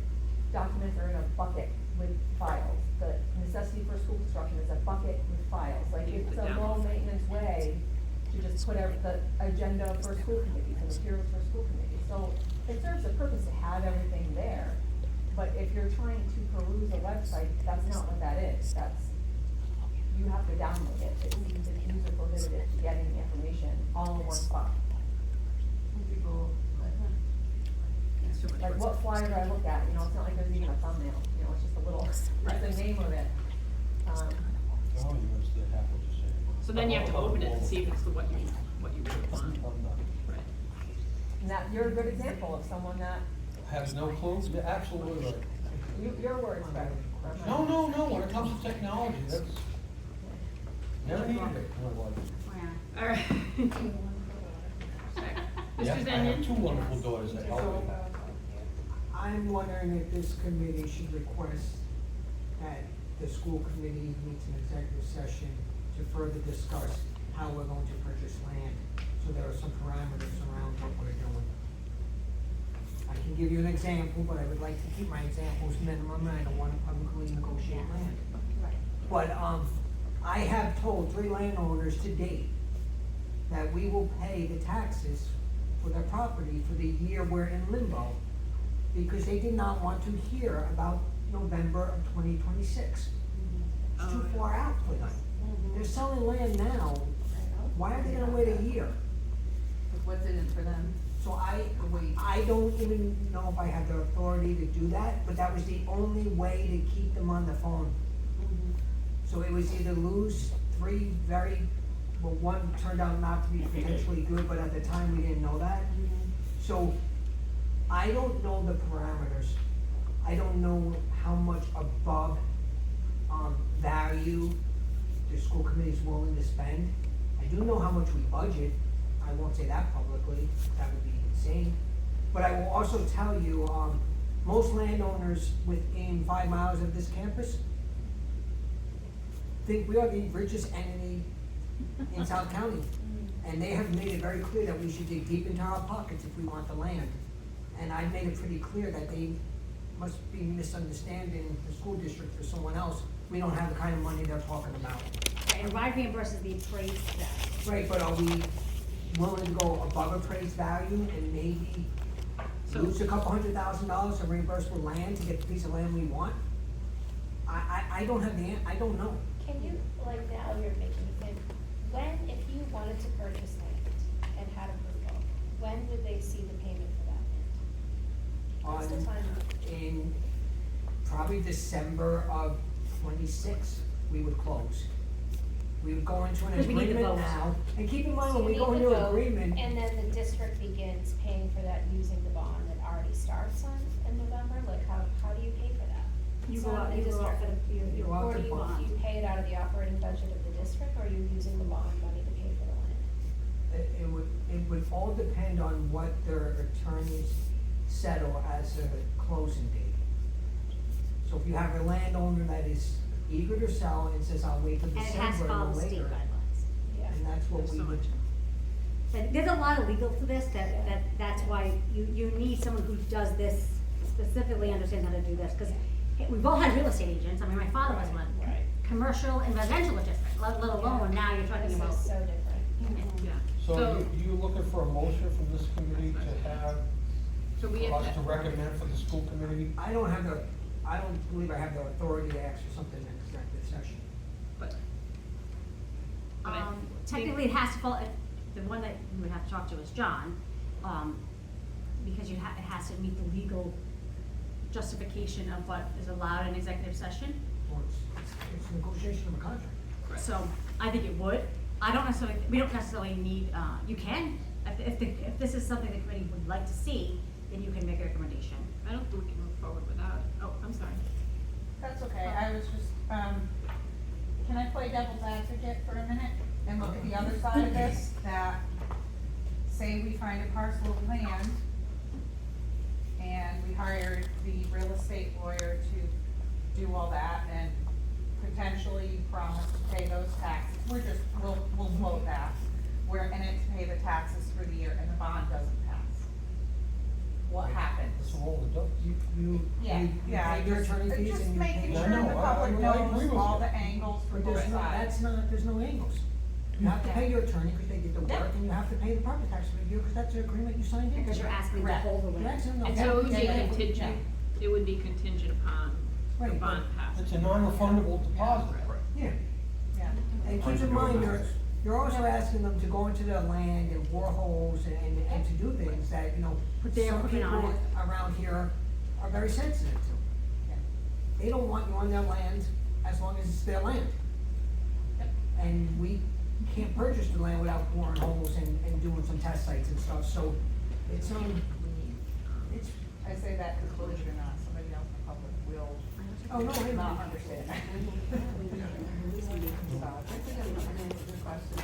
S3: documents are in a bucket with files. The necessity for school construction is a bucket with files. Like,
S1: You
S3: it's
S1: put
S3: a
S1: down.
S3: low maintenance way to just put the agenda for school committees and materials for school committees. So it serves a purpose to have everything there. But if you're trying to peruse a website, that's not what that is. You have to download it. It's user prohibited to getting the information all in one spot.
S5: People,
S1: It's too much
S3: like, what flyer do I look at, you know, it's not like there's even a thumbnail, you know, it's just a little, it's the name of it.
S2: Oh, you must have what you say.
S1: So then you have to open it to see if it's what you really want.
S2: I'm not.
S1: Right.
S3: And that, you're a good example of someone that,
S2: Has no clue? You're absolutely right.
S3: your words, Fred.
S2: No, when it comes to technology, that's, never needed it in my life.
S4: Yeah.
S1: All right.
S2: Yeah,
S1: Mr.
S2: I have
S1: Zenyan?
S2: two wonderful daughters that help me.
S7: I'm wondering if this committee should request that the school committee meets an executive session to further discuss how we're going to purchase land, so there are some parameters around what we're doing. I can give you an example, but I would like to keep my examples minimum, and I don't wanna publicly negotiate land.
S4: Right.
S7: But, I have told 3 landowners to date that we will pay the taxes for their property for the year we're in limbo, because they did not want to hear about November of 2026. It's too far out for them. They're selling land now, why are they gonna wait a year?
S5: Like, what's in it for them?
S7: So
S5: Wait.
S7: I don't even know if I have the authority to do that, but that was the only way to keep them on the phone. So it was either lose 3 well, one turned out not to be potentially good, but at the time we didn't know that. So I don't know the parameters. I don't know how much above, value the school committee is willing to spend. I do know how much we budget. I won't say that publicly, that would be insane. But I will also tell you, most landowners within 5 miles of this campus think we are the richest entity in South County. And they have made it very clear that we should dig deep into our pockets if we want the land. And I've made it pretty clear that they must be misunderstanding the school district for someone else. We don't have the kind of money they're talking about.
S4: Right, and RIDE reimburses the appraised value.
S7: Right, but are we willing to go above appraised value and maybe lose a couple $100,000 of reimbursable land to get the piece of land we want? I don't have I don't know.
S8: Can you, like now you're making me think, when, if you wanted to purchase land and had approval, when would they see the payment for that land? What's the timeline?
S7: In probably December of 26, we would close. We would go into an
S4: Because we need the
S7: agreement
S4: votes.
S7: now, and keep in mind,
S8: So
S7: when we
S8: you
S7: go
S8: need
S7: into
S8: the
S7: an
S8: vote,
S7: agreement,
S8: and then the district begins paying for that using the bond that already starts on in November, like how do you pay for that?
S4: You
S8: It's
S4: go
S8: not
S4: out,
S8: the
S4: you go out
S8: district.
S4: for the, you
S7: go out
S8: Or
S7: to
S8: do you,
S7: bond.
S8: you pay it out of the operating budget of the district, or are you using the bond money to pay for the land?
S7: it would all depend on what their attorneys settle as a closing date. So if you have a landowner that is eager to sell and says, I'll wait till
S4: and it has to
S7: December
S4: follow
S7: or
S4: state
S7: later,
S4: guidelines.
S8: Yeah.
S7: and that's what
S1: There's
S7: we
S1: so
S7: would.
S1: much.
S4: But there's a lot of legal to this, that's why you need someone who does this specifically, understands how to do this, because we've all had real estate agents, I mean, my father was one.
S8: Right.
S4: Commercial and residential logistics, let alone now you're talking
S8: This
S4: about.
S8: is so different.
S1: Yeah.
S2: So you looking for a motion from this committee to have,
S1: So we
S2: for
S1: have
S2: us to recommend for the school committee?
S7: I don't believe I have the authority to ask for something in executive session.
S1: but I think-
S4: Technically, it has to fall, the one that you would have to talk to is John, because it has to meet the legal justification of what is allowed in executive session.
S7: Or it's negotiation of a contract.
S4: So I think it would. We don't necessarily need, you can, if this is something the committee would like to see, then you can make a recommendation.
S1: I don't think we can move forward without it. Oh, I'm sorry.
S9: That's okay, I was just, can I play devil's advocate for a minute and look at the other side of this? That, say we find a parcel of land and we hired the real estate lawyer to do all that and potentially promise to pay those taxes. We'll float that. We're in it to pay the taxes for the year and the bond doesn't pass. What happens?
S2: It's a roll of the dice.
S7: You pay your attorney fees
S9: Just
S7: and you pay.
S9: making
S2: I
S9: sure
S2: know,
S9: the
S2: I
S9: public
S2: agree
S9: knows
S2: with
S9: all
S2: you.
S9: the angles for
S7: But
S9: both
S7: there's
S9: sides.
S7: there's no angles. You have to pay your attorney because they did the
S9: Yeah.
S7: work, and you have to pay the property tax for the year, because that's the agreement you signed in.
S4: Because you're asking to
S9: Correct.
S4: hold the
S7: You're
S4: land.
S7: asking them to
S1: And so it
S7: hold-
S1: would be
S9: Yeah, yeah,
S1: contingent, it would be contingent upon the
S7: Right,
S1: bond
S7: but-
S1: passing.
S2: It's a non-refundable deposit.
S7: Yeah,
S9: Yeah.
S7: and keep in mind, you're also asking them to go into their land and bore holes and to do things that, you know,
S4: Put their
S7: some
S4: equipment on
S7: people
S4: it.
S7: around here are very sensitive to. They don't want you on their land as long as it's their land. And we can't purchase the land without boring holes and doing some test sites and stuff, so it's,
S9: I say that conclusion or not, somebody else in the public will
S7: oh, no, I
S9: not
S7: know.
S9: understand.
S5: So, that's a good question.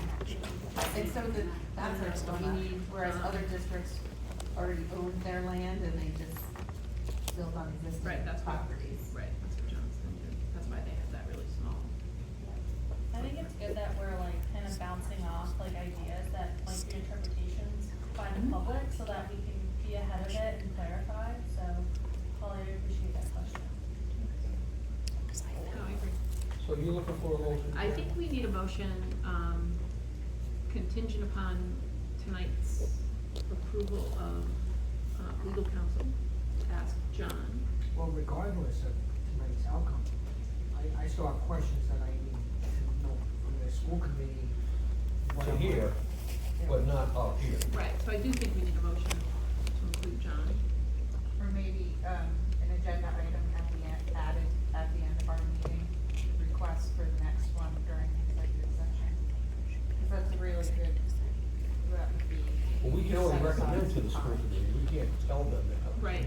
S5: And so that's what we need, whereas other districts already own their land and they just build on existing
S10: Right, that's what,
S5: properties.
S10: right, that's what John's thinking, that's why they have that really small.
S6: I think it's good that we're like kind of bouncing off like ideas that might be interpretations by the public so that we can be ahead of it and clarify, so Holly, I appreciate that question.
S10: No, I agree.
S2: So you're looking for a motion?
S10: I think we need a motion, contingent upon tonight's approval of, legal counsel to ask John.
S7: Well, regardless of tonight's outcome, I still have questions that I need to know from the school committee.
S2: To hear, but not up here.
S10: Right, so I do think we need a motion to include John.
S9: Or maybe, an agenda item at the end, added at the end of our meeting, request for the next one during the executive session. Cause that's really good, that would be.
S2: Well, we can only
S9: set aside
S2: recommend to the
S9: some
S2: school
S9: time.
S2: committee, we can't tell them that.
S10: Right.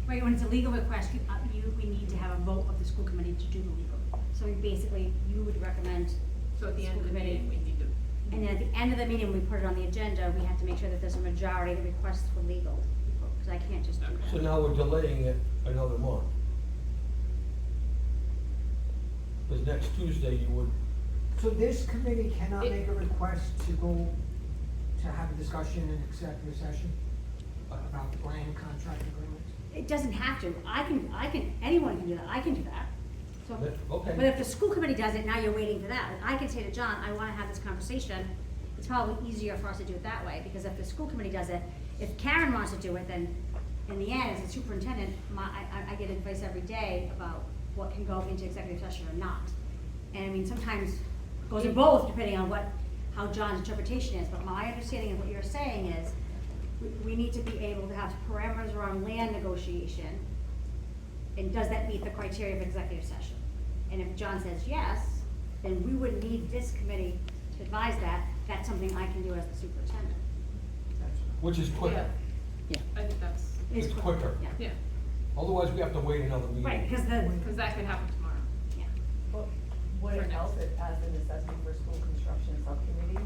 S4: Right, when it's a legal request, we need to have a vote of the school committee to do the legal. So basically, you would recommend.
S10: So at the end of the
S4: school committee.
S10: meeting, we need to.
S4: And then at the end of the meeting, we put it on the agenda, we have to make sure that there's a majority that requests for legal, because I can't just do that.
S2: So now we're delaying it another month. Because next Tuesday you would,
S7: So this committee cannot
S10: It-
S7: make a request to go, to have a discussion in executive session about the land contract agreement?
S4: It doesn't have to, anyone can do that, I can do that. So,
S2: okay.
S4: but if the school committee does it, now you're waiting for that. I can say to John, I wanna have this conversation, it's probably easier for us to do it that way, because if the school committee does it, if Karen wants to do it, then in the end, as a superintendent, I get advice every day about what can go into executive session or not. And I mean, sometimes it goes in both, depending on how John's interpretation is, but my understanding of what you're saying is, we need to be able to have parameters around land negotiation, and does that meet the criteria of executive session? And if John says yes, then we wouldn't need this committee to advise that, that's something I can do as the superintendent.
S2: which is quicker.
S10: I think that's,
S4: It's
S2: It's quicker.
S4: Yeah,
S10: yeah,
S2: Otherwise, we have to wait another meeting.
S4: right, because
S10: because that could happen tomorrow.
S4: yeah.
S3: Well, would it help it as a necessity for school construction subcommittee?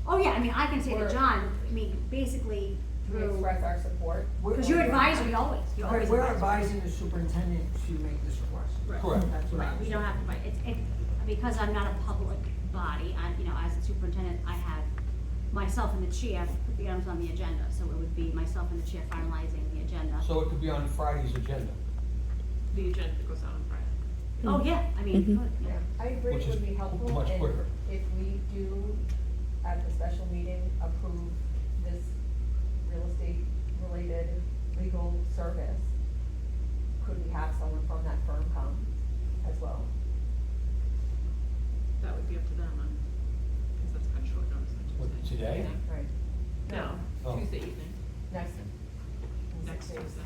S4: Oh, yeah, I mean, I can say to
S3: We're-
S4: John, I mean, basically
S3: We
S4: through,
S3: express our support.
S4: because you're advisory always, you're always
S7: We're
S4: advisory.
S7: advising the superintendent to make this request.
S10: Right.
S2: Correct.
S7: That's what I
S4: Right, we don't
S7: understand.
S4: have to, because I'm not a public body, as a superintendent, I have myself and the chair put the items on the agenda, so it would be myself and the chair finalizing the agenda.
S2: So it could be on Friday's agenda.
S10: The agenda goes out on Friday.
S4: Oh, yeah, I mean, good, yeah.
S3: Yeah, I agree
S2: Which
S3: it would
S2: is
S3: be helpful,
S2: much
S3: and
S2: quicker.
S3: if we do, at the special meeting, approve this real estate related legal service, could we have someone from that firm come as well?
S10: That would be up to them, because that's kind of short notice on
S2: What,
S10: Tuesday.
S2: today?
S3: Right.
S10: No,
S2: Oh.
S10: Tuesday evening,
S3: Next.
S10: next
S3: days.
S10: Tuesday.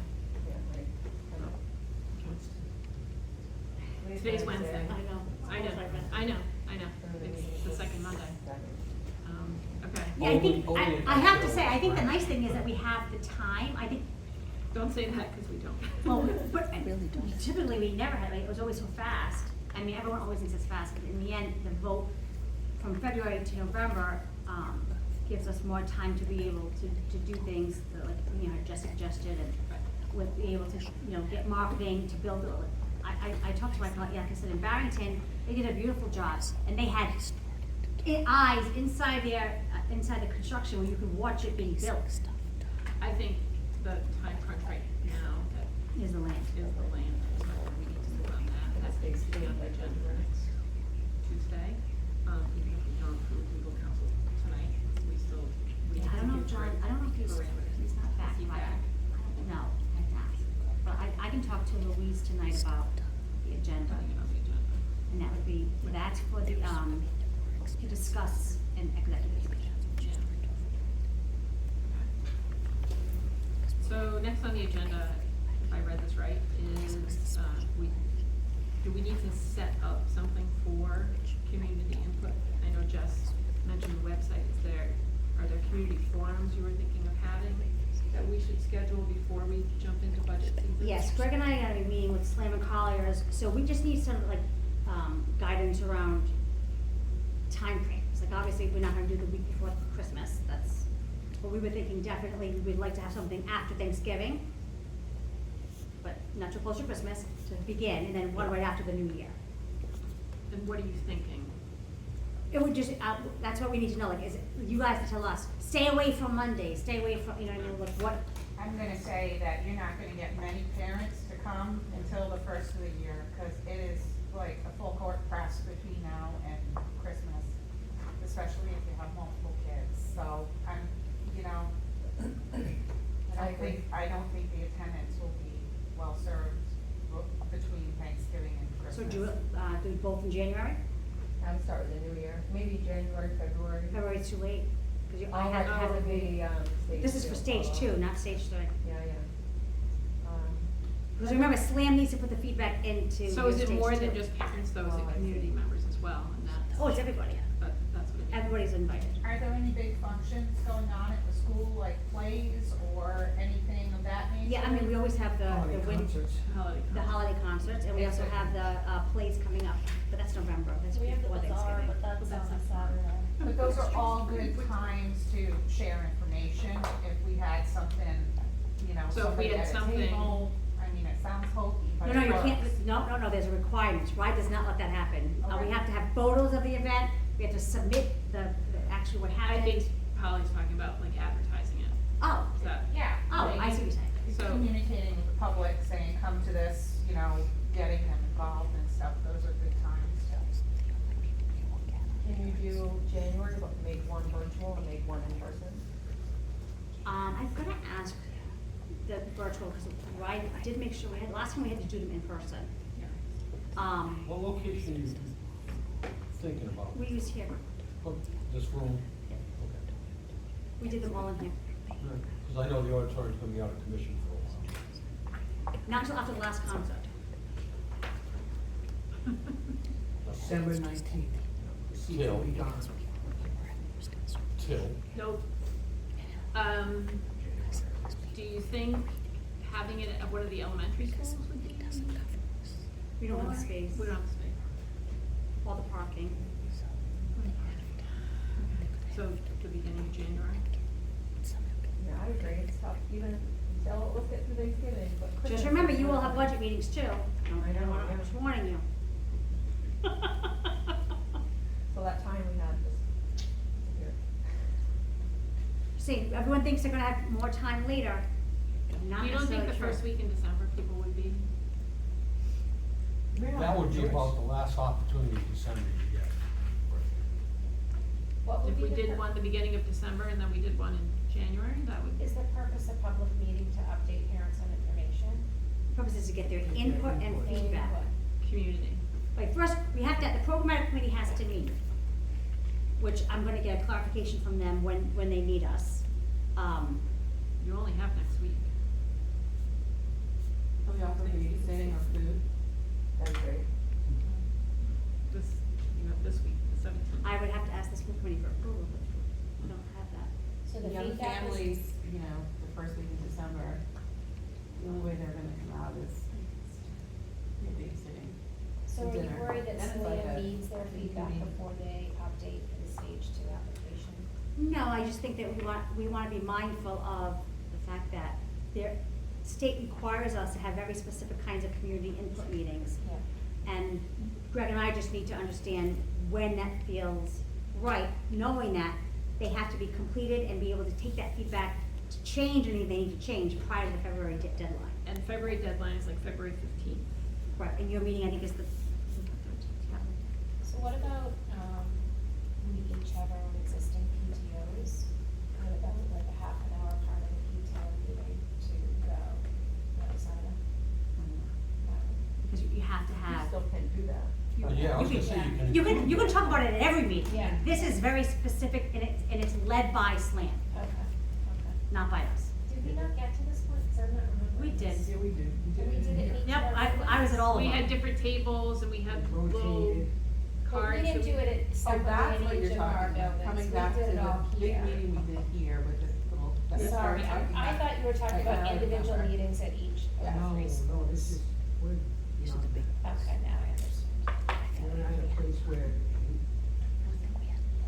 S3: Yeah, right. I know.
S10: Today's Wednesday.
S4: I know.
S10: I know, it's the second Monday, okay.
S4: Yeah, I think,
S2: Only-
S4: I have to say, I think the nice thing is that we have the time, I think,
S10: Don't say that, because we don't.
S4: well, but typically we never had, like, it was always so fast. I mean, everyone always thinks it's fast, but in the end, the vote from February to November, gives us more time to be able to do things that, like, Jess suggested, and with be able to, get marketing, to build it. I talked to my colleague, like I said, in Barrington, they did a beautiful job, and they had eyes inside inside the construction where you could watch it being built,
S10: I think the time crunch right now
S4: is the land.
S10: is the land, so we need to move on that, that needs to be on the agenda next Tuesday. Even if we don't approve legal counsel tonight, we still, we
S4: Yeah,
S10: need
S4: I
S10: to
S4: don't know
S10: give
S4: if John,
S10: Trey
S4: I don't know if
S10: parameters.
S4: he's not back,
S10: Is he
S4: but I
S10: back?
S4: don't know, I can ask. But I can talk to Louise tonight about the agenda,
S10: Putting it on the agenda.
S4: and that would be, that's for the, to discuss in executive session.
S10: So next on the agenda, if I read this right, is, do we need to set up something for community input? I know Jess mentioned the website, are there community forums you were thinking of having that we should schedule before we jump into budget season?
S4: Yes, Greg and I are gonna be meeting with Slam and Colliers, so we just need some like, guidance around timeframes. Like obviously, we're not gonna do the week before Christmas, but we were thinking definitely we'd like to have something after Thanksgiving, but not too close to Christmas to begin, and then one right after the new year.
S10: And what are you thinking?
S4: It would just, that's what we need to know, like, is it, you guys tell us, stay away from Mondays, stay away from, you know what I mean, like what,
S9: I'm gonna say that you're not gonna get many parents to come until the first of the year, cause it is like a full court press between now and Christmas, especially if you have multiple kids, so I'm, you know, I don't think the attendance will be well served between Thanksgiving and
S4: so
S9: Christmas.
S4: do both in January?
S3: I would start with the new year, maybe January, February.
S4: February's too late, cause I
S3: All
S4: have to
S3: right,
S4: have
S3: that would
S4: it.
S3: be, stage
S4: This is for stage
S3: follow-up.
S4: 2, not stage 3.
S3: Yeah, yeah.
S4: Because remember, Slam needs to put the feedback into
S10: So
S4: your
S10: is it
S4: stage
S10: more
S4: 2.
S10: than just parents, though, is
S3: Oh,
S10: it
S3: I
S10: community
S3: see.
S10: members as well, and that's,
S4: Oh, it's everybody,
S10: that's what it is.
S4: everybody's invited.
S9: Are there any big functions going on at the school, like plays or anything of that nature?
S4: Yeah, I mean, we always have the
S2: Holiday
S4: wind,
S2: concerts.
S10: Holiday
S4: the
S10: concert.
S4: holiday concerts, and we also have the, plays coming up, but that's November, that's
S6: We have the
S4: before
S6: bazaar,
S4: Thanksgiving.
S6: but that's
S10: But that's
S6: on
S10: not
S6: Saturday.
S9: But those are all good times to share information, if we had something, you know,
S10: So if we
S9: somebody
S10: had
S9: at a
S10: something-
S9: table, I mean, it sounds hokey, but
S4: No,
S9: it
S4: you
S9: works.
S4: can't, no, there's a requirement, RIDE does not let that happen. We
S9: Okay.
S4: have to have photos of the event, we have to submit the actually what
S10: I
S4: happened.
S10: think Holly's talking about like advertising it,
S4: Oh,
S10: is that?
S9: Yeah.
S4: oh, I see what you're saying.
S10: So-
S9: Communicating with the public, saying, come to this, you know, getting them involved and stuff, those are good times
S3: Can you do January, but make one virtual and make one in person?
S4: I'm gonna ask the virtual, because RIDE did make sure last time we had to do them in person.
S2: What location are you thinking about?
S4: We used here,
S2: Oh, this room?
S4: we did them all in here,
S2: Okay. Because I know the auditorium's gonna be out of commission for a while.
S4: not until after the last concert.
S7: December 19th, the seats will be gone.
S2: Till.
S10: Nope. Do you think having it at one of the elementary schools would be?
S4: We don't have the space,
S10: We don't have the space.
S4: all the parking.
S10: So the beginning of January?
S3: Yeah, I agree, it's tough, even, so let's get through Thanksgiving, but Christmas.
S4: Just remember,
S3: is
S4: you will
S3: not-
S4: have budget meetings too.
S3: I know,
S4: I'm
S3: yeah.
S4: just warning you.
S3: So that time we had just disappeared.
S4: See, everyone thinks they're gonna have more time later, not
S10: You don't think
S4: necessarily
S10: the
S4: true.
S10: first week in December people would be?
S2: That would be about the last opportunity in December you get.
S8: What would
S10: If
S8: be
S10: we
S8: the
S10: did
S8: pur-
S10: one the beginning of December and then we did one in January, that would.
S8: Is the purpose of public meeting to update parents on information?
S4: Purpose is to get their input and
S7: input.
S4: feedback.
S10: Community.
S4: Like first, we have to, the programmatic committee has to meet, which I'm gonna get clarification from them when they need us.
S10: You only have next week.
S5: Are we offering babysitting or food?
S3: That'd be great.
S10: You have this week, the 17th.
S4: I would have to ask the school committee for approval, but we don't have that.
S8: So the
S5: Young
S8: feedback is.
S5: families, you know, the first week in December, the only way they're gonna come out is your babysitting.
S8: So are you
S5: dinner.
S8: worried that
S5: Then it's like
S8: Celia
S5: a
S8: needs their feedback
S5: reconvene.
S8: before they update for the stage 2 application?
S4: No, I just think that we wanna be mindful of the fact that their state requires us to have very specific kinds of community input meetings.
S8: Yeah.
S4: And Greg and I just need to understand when that feels right, knowing that they have to be completed and be able to take that feedback to change anything they need to change prior to the February deadline.
S10: And February deadline is like February 15th.
S4: Right, and your meeting, I think, is the 13th.
S8: So what about, we each have our own existing PTOs? What about like a half an hour part of the PTO meeting to go, Rosanna?
S4: Because you have to
S3: You
S4: have,
S3: still can do that.
S2: Yeah, I was gonna say
S4: You can talk about it at every meeting.
S8: Yeah.
S4: This is very specific and it's led by SLAM,
S8: Okay, okay.
S4: not by us.
S8: Did we not get to this point? 'Cause I'm not remembering.
S4: We did.
S7: Yeah, we did.
S8: We did it in each
S4: Yep,
S8: of our
S4: I was at all of
S10: We
S4: them.
S10: had different tables and we had little
S7: Rotated.
S8: But
S10: cards.
S8: we didn't
S10: that
S8: do it
S9: Oh,
S8: separately
S9: that's what
S8: in
S9: you're
S8: each of our
S9: talking about,
S8: buildings.
S9: coming
S8: We
S9: back to
S8: did it all
S9: the big
S8: here.
S9: meeting we did here with this little. that's what
S8: Sorry,
S9: we're talking
S8: I
S9: about.
S8: thought you were talking
S9: Right,
S8: about
S9: now I
S8: individual
S9: remember.
S8: meetings at each of
S9: Yeah.
S8: the
S7: No,
S8: three
S7: no,
S8: schools.
S7: this is, we're, you know,
S8: Okay, now I
S7: we're at a
S8: understand.
S7: place where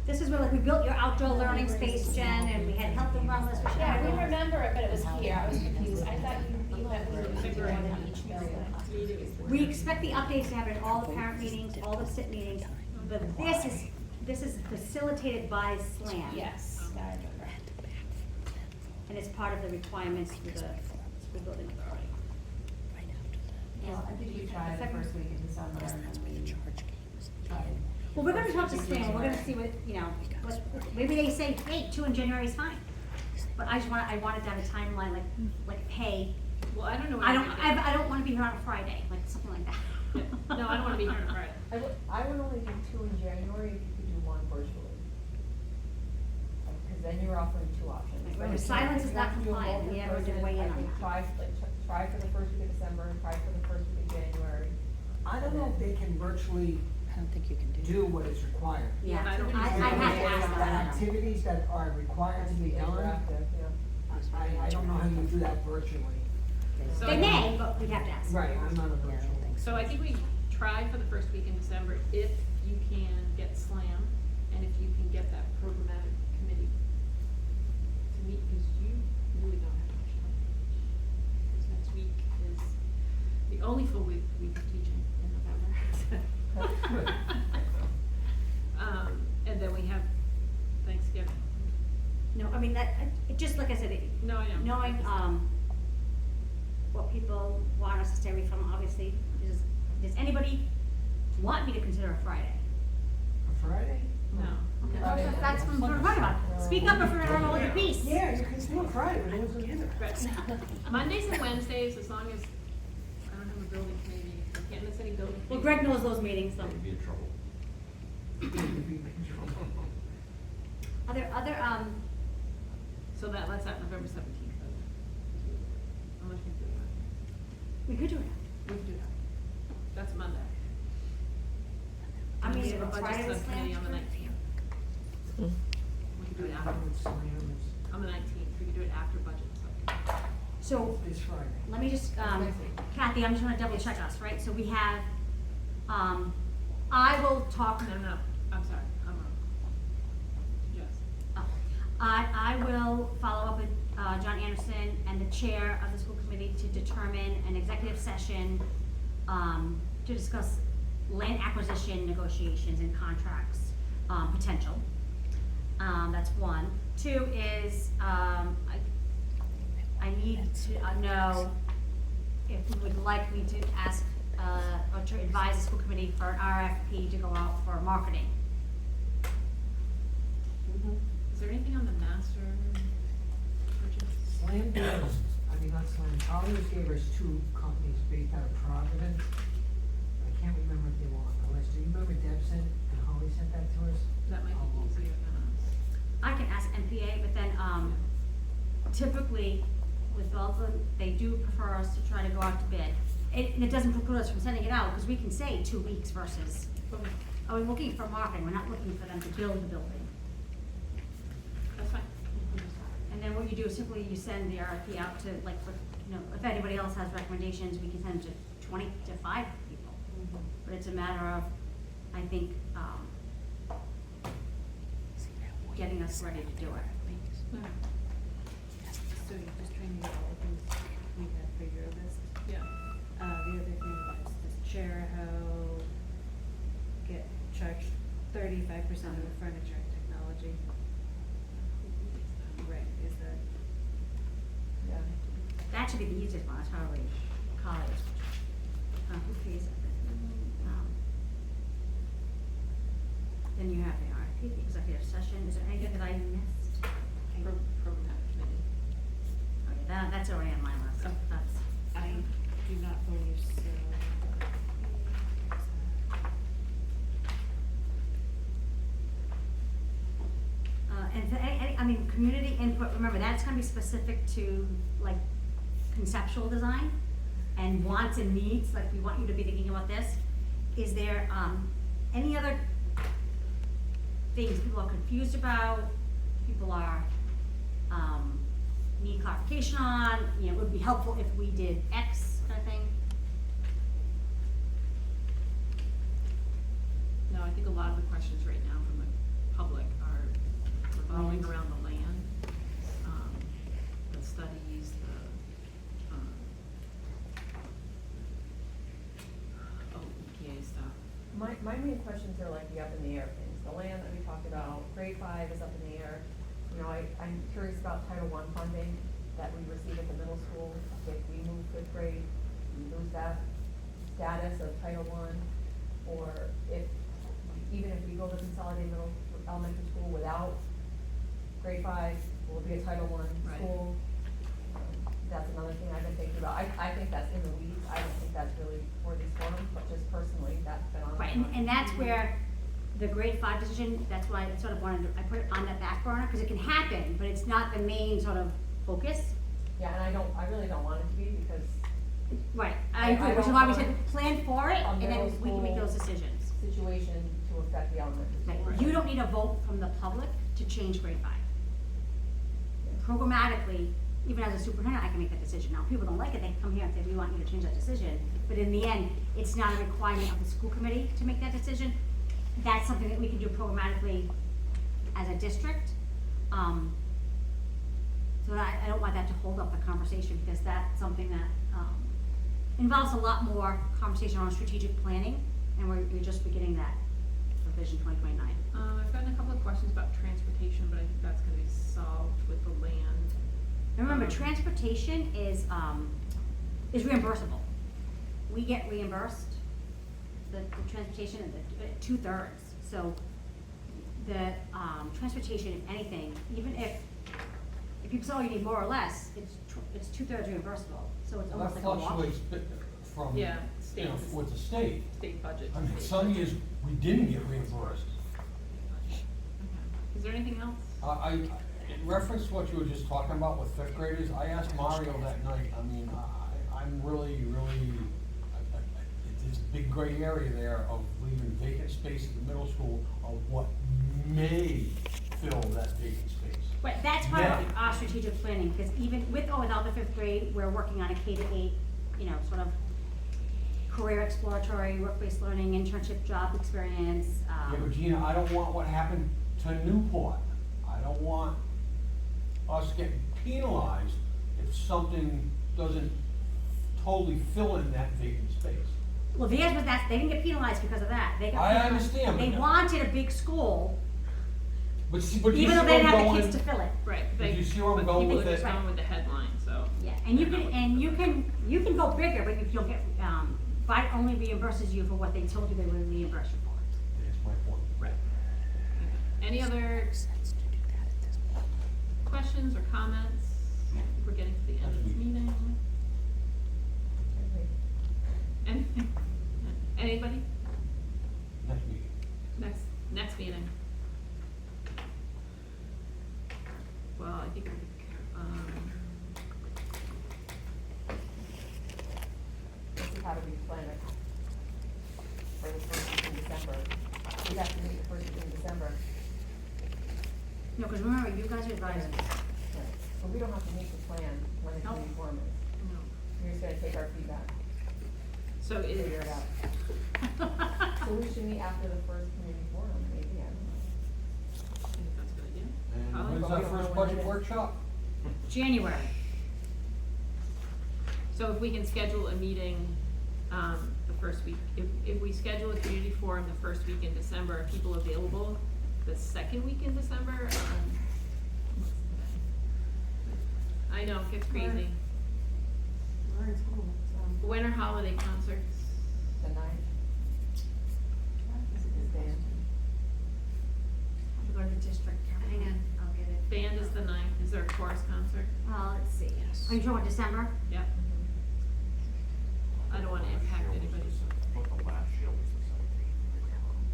S4: This is where like we built your outdoor learning space, Jen, and we had health and wellness. which
S8: Yeah,
S4: had-
S8: we remember it, but it was here, I was confused. I thought you meant we were to do one in each building.
S4: We expect the updates to happen at all the parent meetings, all the SIT meetings, but this is facilitated by SLAM.
S8: Yes, now I remember.
S4: And it's part of the requirements for the school building authority.
S5: Well, I think we tried the first week in December and then we tried.
S4: Well, we're gonna talk to SLAM, we're gonna see what, you know, what, maybe they say, hey, 2 in January is fine. But I wanted to have a timeline, like, hey,
S10: Well, I don't know what.
S4: I
S10: I'm gonna
S4: don't, I don't wanna be here on a Friday, like, something like that.
S10: do. Yeah. No, I don't wanna be here on Friday.
S3: I would only do 2 in January if you could do 1 virtually. Cause then you're offering 2 options.
S4: Right,
S3: But if
S4: silence
S3: you
S4: is
S3: want
S4: not
S3: to do them
S4: compliant,
S3: both
S4: and
S3: in
S4: you have to
S3: person,
S4: weigh in
S3: I
S4: on
S3: think
S4: that.
S3: try for the first week of December and try for the first week of January.
S7: I don't know if they can virtually do what is required.
S4: Yeah,
S10: I don't-
S4: I have to ask
S7: The
S4: that.
S7: activities that are required to be done,
S3: Interactive, yeah.
S7: I don't know how you do that virtually.
S10: So
S4: They
S10: I
S4: may,
S10: think-
S4: but we have to ask.
S7: Right, I'm not a virtual.
S10: So I think we try for the first week in December if you can get SLAM and if you can get that programmatic committee to meet, because you really don't have much time. Because next week is the only full week of teaching in November. And then we have Thanksgiving.
S4: No, I mean, just like I said,
S10: No, I know.
S4: knowing, what people want us to stay away from, obviously, does anybody want me to consider a Friday?
S7: A Friday?
S10: No.
S3: Friday.
S4: That's what we're talking about. Speak up if we're gonna hold your peace.
S7: Yeah, you can do a Friday, but it wasn't either.
S10: But Mondays and Wednesdays, as long as I don't have a building committee, I can't miss any building committee.
S4: Well, Greg knows those meetings, so.
S11: You'd be in trouble.
S4: Other,
S10: So that's at November 17th. Unless we do that.
S4: we could do it.
S10: We can do that. That's Monday.
S4: I mean,
S10: We have a budget
S4: Friday was
S10: subcommittee on the
S4: planned.
S10: 19th. We can do it after, on the 19th, we can do it after budget subcommittee.
S4: So,
S7: This Friday.
S4: let me just, Kathy, I'm just gonna double check us, right? So we have, I will talk.
S10: No, I'm sorry, I'm wrong. Yes.
S4: Oh. I will follow up with, John Anderson and the chair of the school committee to determine an executive session, to discuss land acquisition negotiations and contracts, potential. That's 1. 2 is, I need to know if you would like me to ask, or to advise the school committee for an RFP to go out for marketing.
S10: Is there anything on the master purchase?
S7: Slam deals, not Slam, Colliers gave us 2 companies based out of Providence. I can't remember if they were on the list. Do you remember Debson and Holly sent that to us?
S10: That might be easier than us.
S4: I can ask MPA, but then, typically, with both of them, they do prefer us to try to go out to bid. And it doesn't preclude us from sending it out, because we can say 2 weeks versus, are we looking for marketing, we're not looking for them to build the building.
S10: That's fine.
S4: And then what you do is simply you send the RFP out to, like, for, if anybody else has recommendations, we can send them to 20 to 5 people. But it's a matter of, I think, getting us ready to do it.
S5: So you're just trying to get all the things we had for your list?
S10: Yeah.
S5: The other thing was this Chariho get charged 35% of the furniture and technology. Right, is that?
S3: Yeah.
S4: That should be the easiest one, that's probably college. Who pays it? Then you have the RFP, the executive session, is there anything that I missed?
S10: Programmatic committee.
S4: Okay, that's already on my list, so that's,
S5: I do not believe so.
S4: I mean, community input, remember, that's gonna be specific to, like, conceptual design and wants and needs, like, we want you to be thinking about this. Is there, any other things people are confused about, people are, need clarification on, you know, it would be helpful if we did X kind of thing?
S10: No, I think a lot of the questions right now from the public are revolving around the land, the studies, the, EPA stuff.
S3: My main questions are like the up in the air things, the land that we talked about, grade 5 is up in the air. You know, I'm curious about Title I funding that we receive at the middle school. If we move 5th grade, we lose that status of Title I. Or even if we go to consolidated elementary school without grade 5, will it be a Title I
S10: Right.
S3: school? That's another thing I've been thinking about. I think that's in the weeds. I don't think that's really for these forums, but just personally, that's been on my
S4: Right,
S3: mind.
S4: and that's where the grade 5 decision, that's why I sort of wanted to, I put it on that back burner, because it can happen, but it's not the main sort of focus.
S3: Yeah, and I really don't want it to be because
S4: Right,
S3: I
S4: I agree, which is
S3: don't
S4: why we
S3: want
S4: said, plan for it,
S3: a
S4: and then
S3: middle
S4: we can make
S3: school
S4: those decisions.
S3: situation to affect the elementary school.
S4: Right. You don't need a vote from the public to change grade 5. Programmatically, even as a superintendent, I can make that decision. Now, if people don't like it, they can come here and say, we want you to change that decision. But in the end, it's not a requirement of the school committee to make that decision. That's something that we can do programmatically as a district. So I don't want that to hold up the conversation, because that's something that, involves a lot more conversation on strategic planning, and we're just beginning that for Vision 2029.
S10: I've gotten a couple of questions about transportation, but I think that's gonna be solved with the land.
S4: And remember, transportation is reimbursable. We get reimbursed, the transportation, at 2/3. So the, transportation, if anything, even if people say, oh, you need more or less, it's 2/3 reimbursable. So it's
S2: Well,
S4: almost
S2: that
S4: like a wash.
S2: fluctuates from,
S10: Yeah,
S2: you know,
S10: states.
S2: with the state.
S10: State budget.
S2: I mean,
S10: state
S2: some
S10: budget.
S2: years, we didn't get reimbursed.
S10: Okay. Is there anything else?
S2: In reference to what you were just talking about with 5th graders, I asked Mario that night, I mean, I'm really, there's a big gray area there of leaving vacant space at the middle school of what may fill that vacant space.
S4: Right, that's part of
S2: Yeah.
S4: our strategic planning, because even with or without the 5th grade, we're working on a K-8, you know, sort of career exploratory, work-based learning, internship, job experience.
S2: Yeah, but Gina, I don't want what happened to Newport. I don't want us getting penalized if something doesn't totally fill in that vacant space.
S4: Well, theirs was that, they didn't get penalized because of that. They got
S2: I
S4: penalized-
S2: understand, but
S4: They
S2: no-
S4: wanted a big school,
S2: But you see
S4: even though
S2: where
S4: they didn't
S2: I'm
S4: have the
S2: going?
S4: kids to fill it.
S10: Right,
S2: But you see where I'm
S10: but
S2: going
S10: people
S2: with
S10: are
S2: it?
S10: just going with the headline, so.
S4: Yeah, and you can go bigger, but you'll get, BIDE only reimburses you for what they told you they would reimburse you for.
S2: That's my point.
S10: Right. Any other questions or comments? I think we're getting to the end of this meeting. Anything? Anybody?
S2: Next meeting.
S10: Next meeting. Well, I think,
S3: This is how do we plan it for the first week in December. We have to meet the first week in December,
S4: No, because remember, you guys are advisors.
S3: so we don't have to meet the plan when the
S4: Nope.
S3: committee form is.
S10: no.
S3: You're just gonna take our feedback,
S10: So
S3: figure it out. So we should meet after the first committee forum, maybe, I don't know.
S10: I think that's a good idea.
S2: And
S10: Holly?
S2: when's our first budget workshop?
S4: January.
S10: So if we can schedule a meeting, the first week, if we schedule a community forum the first week in December, are people available the second week in December? I know, it gets crazy.
S3: We're in school, so.
S10: When are holiday concerts?
S3: The ninth. This is Dan.
S4: I'll go to the district. Hang on, I'll get it.
S10: Band is the 9th, is there a chorus concert?
S4: Let's see. Are you talking about December?
S10: Yep. I don't wanna impact anybody.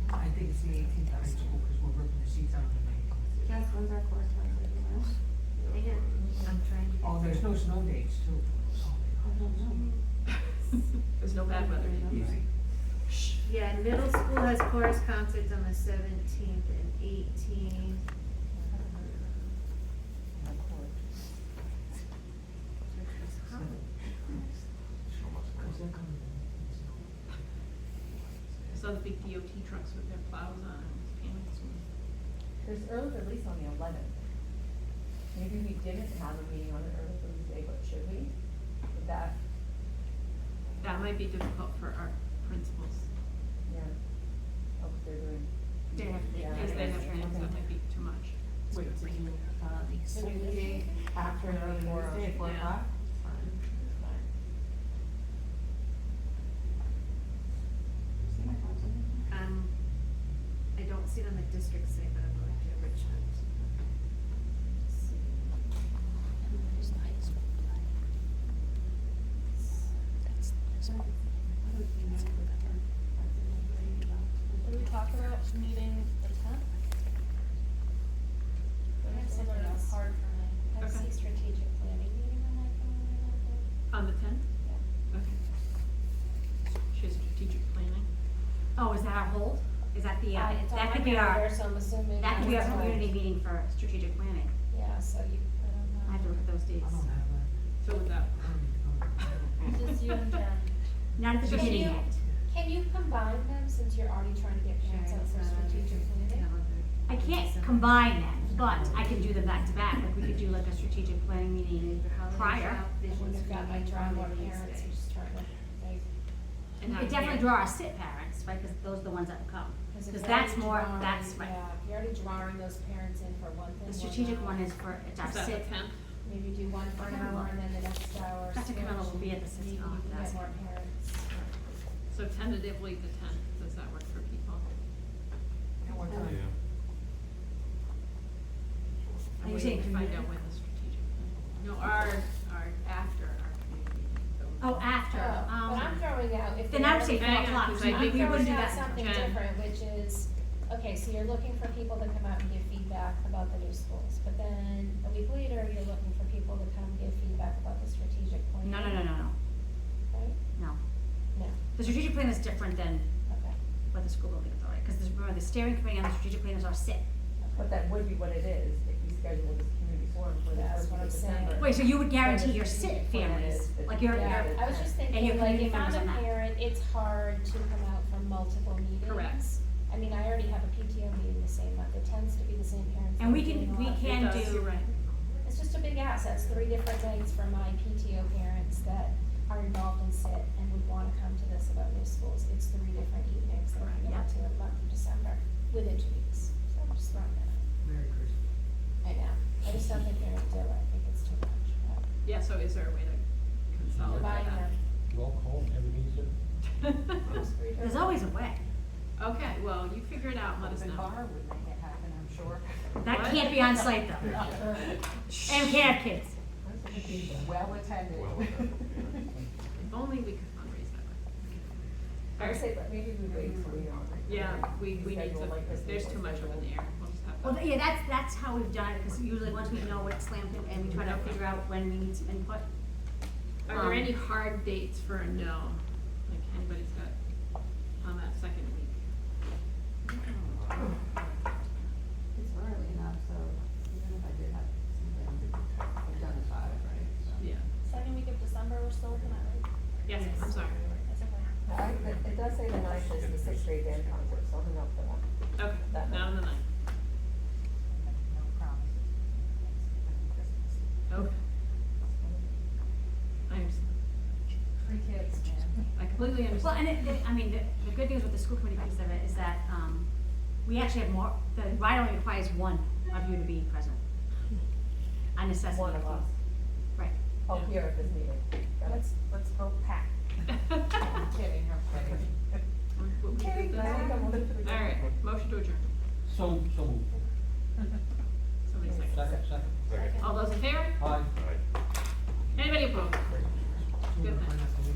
S7: I think it's the 18th high school, because we're ripping the seats out of the 19th.
S8: Jess, when's our course concert, you know?
S4: Hang on, I'm trying to.
S7: Oh, there's no snow dates too.
S8: I don't know.
S10: There's no bad weather.
S7: Easy.
S11: Yeah, middle school has chorus concerts on the 17th and 18th.
S10: I saw the big DOT trucks with their plows on and payments.
S3: There's early release on the 11th. Maybe we didn't have a meeting on an early release day, but should we? Would that,
S10: That might be difficult for our principals,
S3: yeah. Oh, but they're doing.
S4: They have,
S3: Yeah.
S10: because they have trainings, that might be too much.
S5: Wait, to do, Saturday after the early
S3: Four-
S5: Wednesday at 4
S10: yeah.
S5: o'clock? See my concert?
S11: I don't see it on the district site, but I'm going to Richmond. Let's see.
S6: Did we talk about meeting the tenth?
S8: I have something else.
S6: Hard for me.
S8: I
S10: Okay.
S8: see strategic planning meeting on my calendar.
S10: On the tenth?
S8: Yeah.
S10: Okay. She has strategic planning.
S4: Oh, is that our hold? Is that the,
S8: It's on
S4: that
S8: my
S4: could be our,
S8: calendar, so I'm assuming.
S4: that could be our
S8: that's fine.
S4: community meeting for strategic planning.
S8: Yeah, so you, I don't know.
S4: I have to look at those
S7: I
S4: dates.
S7: don't have that.
S10: So with that,
S6: Just you and Jen.
S4: Not at the
S8: Can
S4: beginning
S8: you-
S4: yet.
S8: Can you combine them since you're already trying to get parents out for strategic planning?
S4: I can't combine them, but I can do them back to back, like we could do like a strategic planning meeting prior.
S8: I wonder if that might draw more parents who's just trying to, like,
S10: and how
S4: It
S10: you
S4: definitely
S10: get-
S4: draw our sit parents, right, cause those are the ones that will come.
S8: if
S4: Cause
S8: you're
S4: that's
S8: already
S4: more,
S8: drawing-
S4: that's right.
S8: Yeah, if you're already drawing those parents in for one thing.
S4: The
S8: one
S4: strategic
S8: hour,
S4: one is for, it's our
S10: Is that the
S4: sit.
S10: tenth?
S8: Maybe do one for an hour and then the next hour.
S4: Dr. Camillo will be at the
S8: Maybe you
S4: system,
S8: can
S4: that's-
S8: get more parents.
S10: So tentatively the tenth, does that work for people?
S7: At what time?
S4: Are you
S10: We
S4: saying
S10: need to find
S4: community?
S10: out when the strategic plan, no, our after our community meeting, so.
S4: Oh, after,
S8: But I'm throwing out, if
S4: then
S8: they're
S4: I would say
S8: already-
S4: 4
S10: Hang on,
S4: o'clock,
S10: 'cause
S4: so
S10: I think
S4: we
S10: there
S4: would
S10: was
S4: do
S8: I'm
S4: that.
S8: throwing out something
S10: Jen.
S8: different, which is, okay, so you're looking for people to come out and give feedback about the new schools, but then a week later, you're looking for people to come give feedback about the strategic plan.
S4: No,
S8: Right?
S4: no.
S8: No,
S4: The strategic plan is different than
S8: okay.
S4: what the school building authority, cause remember, the steering committee and the strategic plan is our sit.
S3: But that would be what it is, if we schedule this community forum for the
S8: That's
S3: first
S8: what
S3: week of
S8: I'm saying.
S3: December.
S4: Wait, so you would guarantee
S3: Then the
S4: your sit
S3: strategic plan
S4: families,
S3: is the-
S4: like your,
S8: Yeah,
S3: your-
S8: I was just
S4: and your
S8: thinking, like,
S4: community
S8: if I'm
S4: members
S8: a
S4: on that.
S8: parent, it's hard to come out from multiple meetings.
S10: Correct.
S8: I mean, I already have a PTO meeting the same month, it tends to be the same parents.
S4: And we
S8: that are
S4: can-
S8: doing
S4: we
S8: all of
S4: can
S8: it.
S10: It does,
S4: do-
S10: you're right.
S8: It's just a big ask, that's 3 different nights for my PTO parents that are involved in SIT and would wanna come to this about new schools. It's 3 different evenings that I'm
S4: Yeah.
S8: going to in the month of December, within 2 weeks, so I'm just throwing that out.
S7: Merry Christmas.
S8: I know, I just don't think you're gonna do it, I think it's too much, but
S10: Yeah, so is there a way to consolidate
S8: combining
S10: that?
S8: them.
S2: Roll call, everything's there.
S8: Just read
S4: There's
S8: her.
S4: always a way.
S10: Okay, well, you figure it out, and let us
S9: Open
S10: know.
S9: bar would make it happen, I'm sure.
S4: That
S10: What?
S4: can't be on site though. And we can't have kids.
S9: It'd be well attended.
S10: If only we could fundraise that way.
S3: I would say, but maybe we wait till we know.
S10: Yeah, we need
S3: Schedule
S10: to,
S3: like this,
S10: there's
S3: we'll
S10: too much up in the
S3: schedule.
S10: air, we'll just have
S4: Well,
S10: to.
S4: yeah, that's how we've done it, because usually once we know what's slammed in, and we try to figure out when we need some input.
S10: Are there any hard dates for a no? Like anybody's got on that second week?
S5: It's early enough, so even if I did have something, I've done the 5, right? So.
S10: Yeah,
S6: Second week of December, we're still looking at, right?
S10: yes, I'm sorry.
S6: That's okay.
S3: It does say the 9th is the 6th grade band concert, so I'll hang up for that.
S10: Okay,
S3: That
S10: not on the ninth.
S9: No promises.
S10: Okay. I understand.
S9: Free kids, man.
S10: I completely
S4: Well,
S10: understand.
S4: and I mean, the good news with the school committee piece of it is that, we actually have more, the ride only requires one of you to be present. A necessity.
S3: One of us.
S4: Right.
S3: Oh, here at this meeting.
S9: Let's vote pack. I'm kidding, I'm kidding.
S10: What we
S3: Okay,
S10: do
S3: now we
S10: this-
S3: can move to the-
S10: All right, motion to adjourn.
S2: So moved.
S10: Somebody second.
S2: Second.
S10: All those in favor?
S2: Aye.
S10: Anybody opposed? Good night.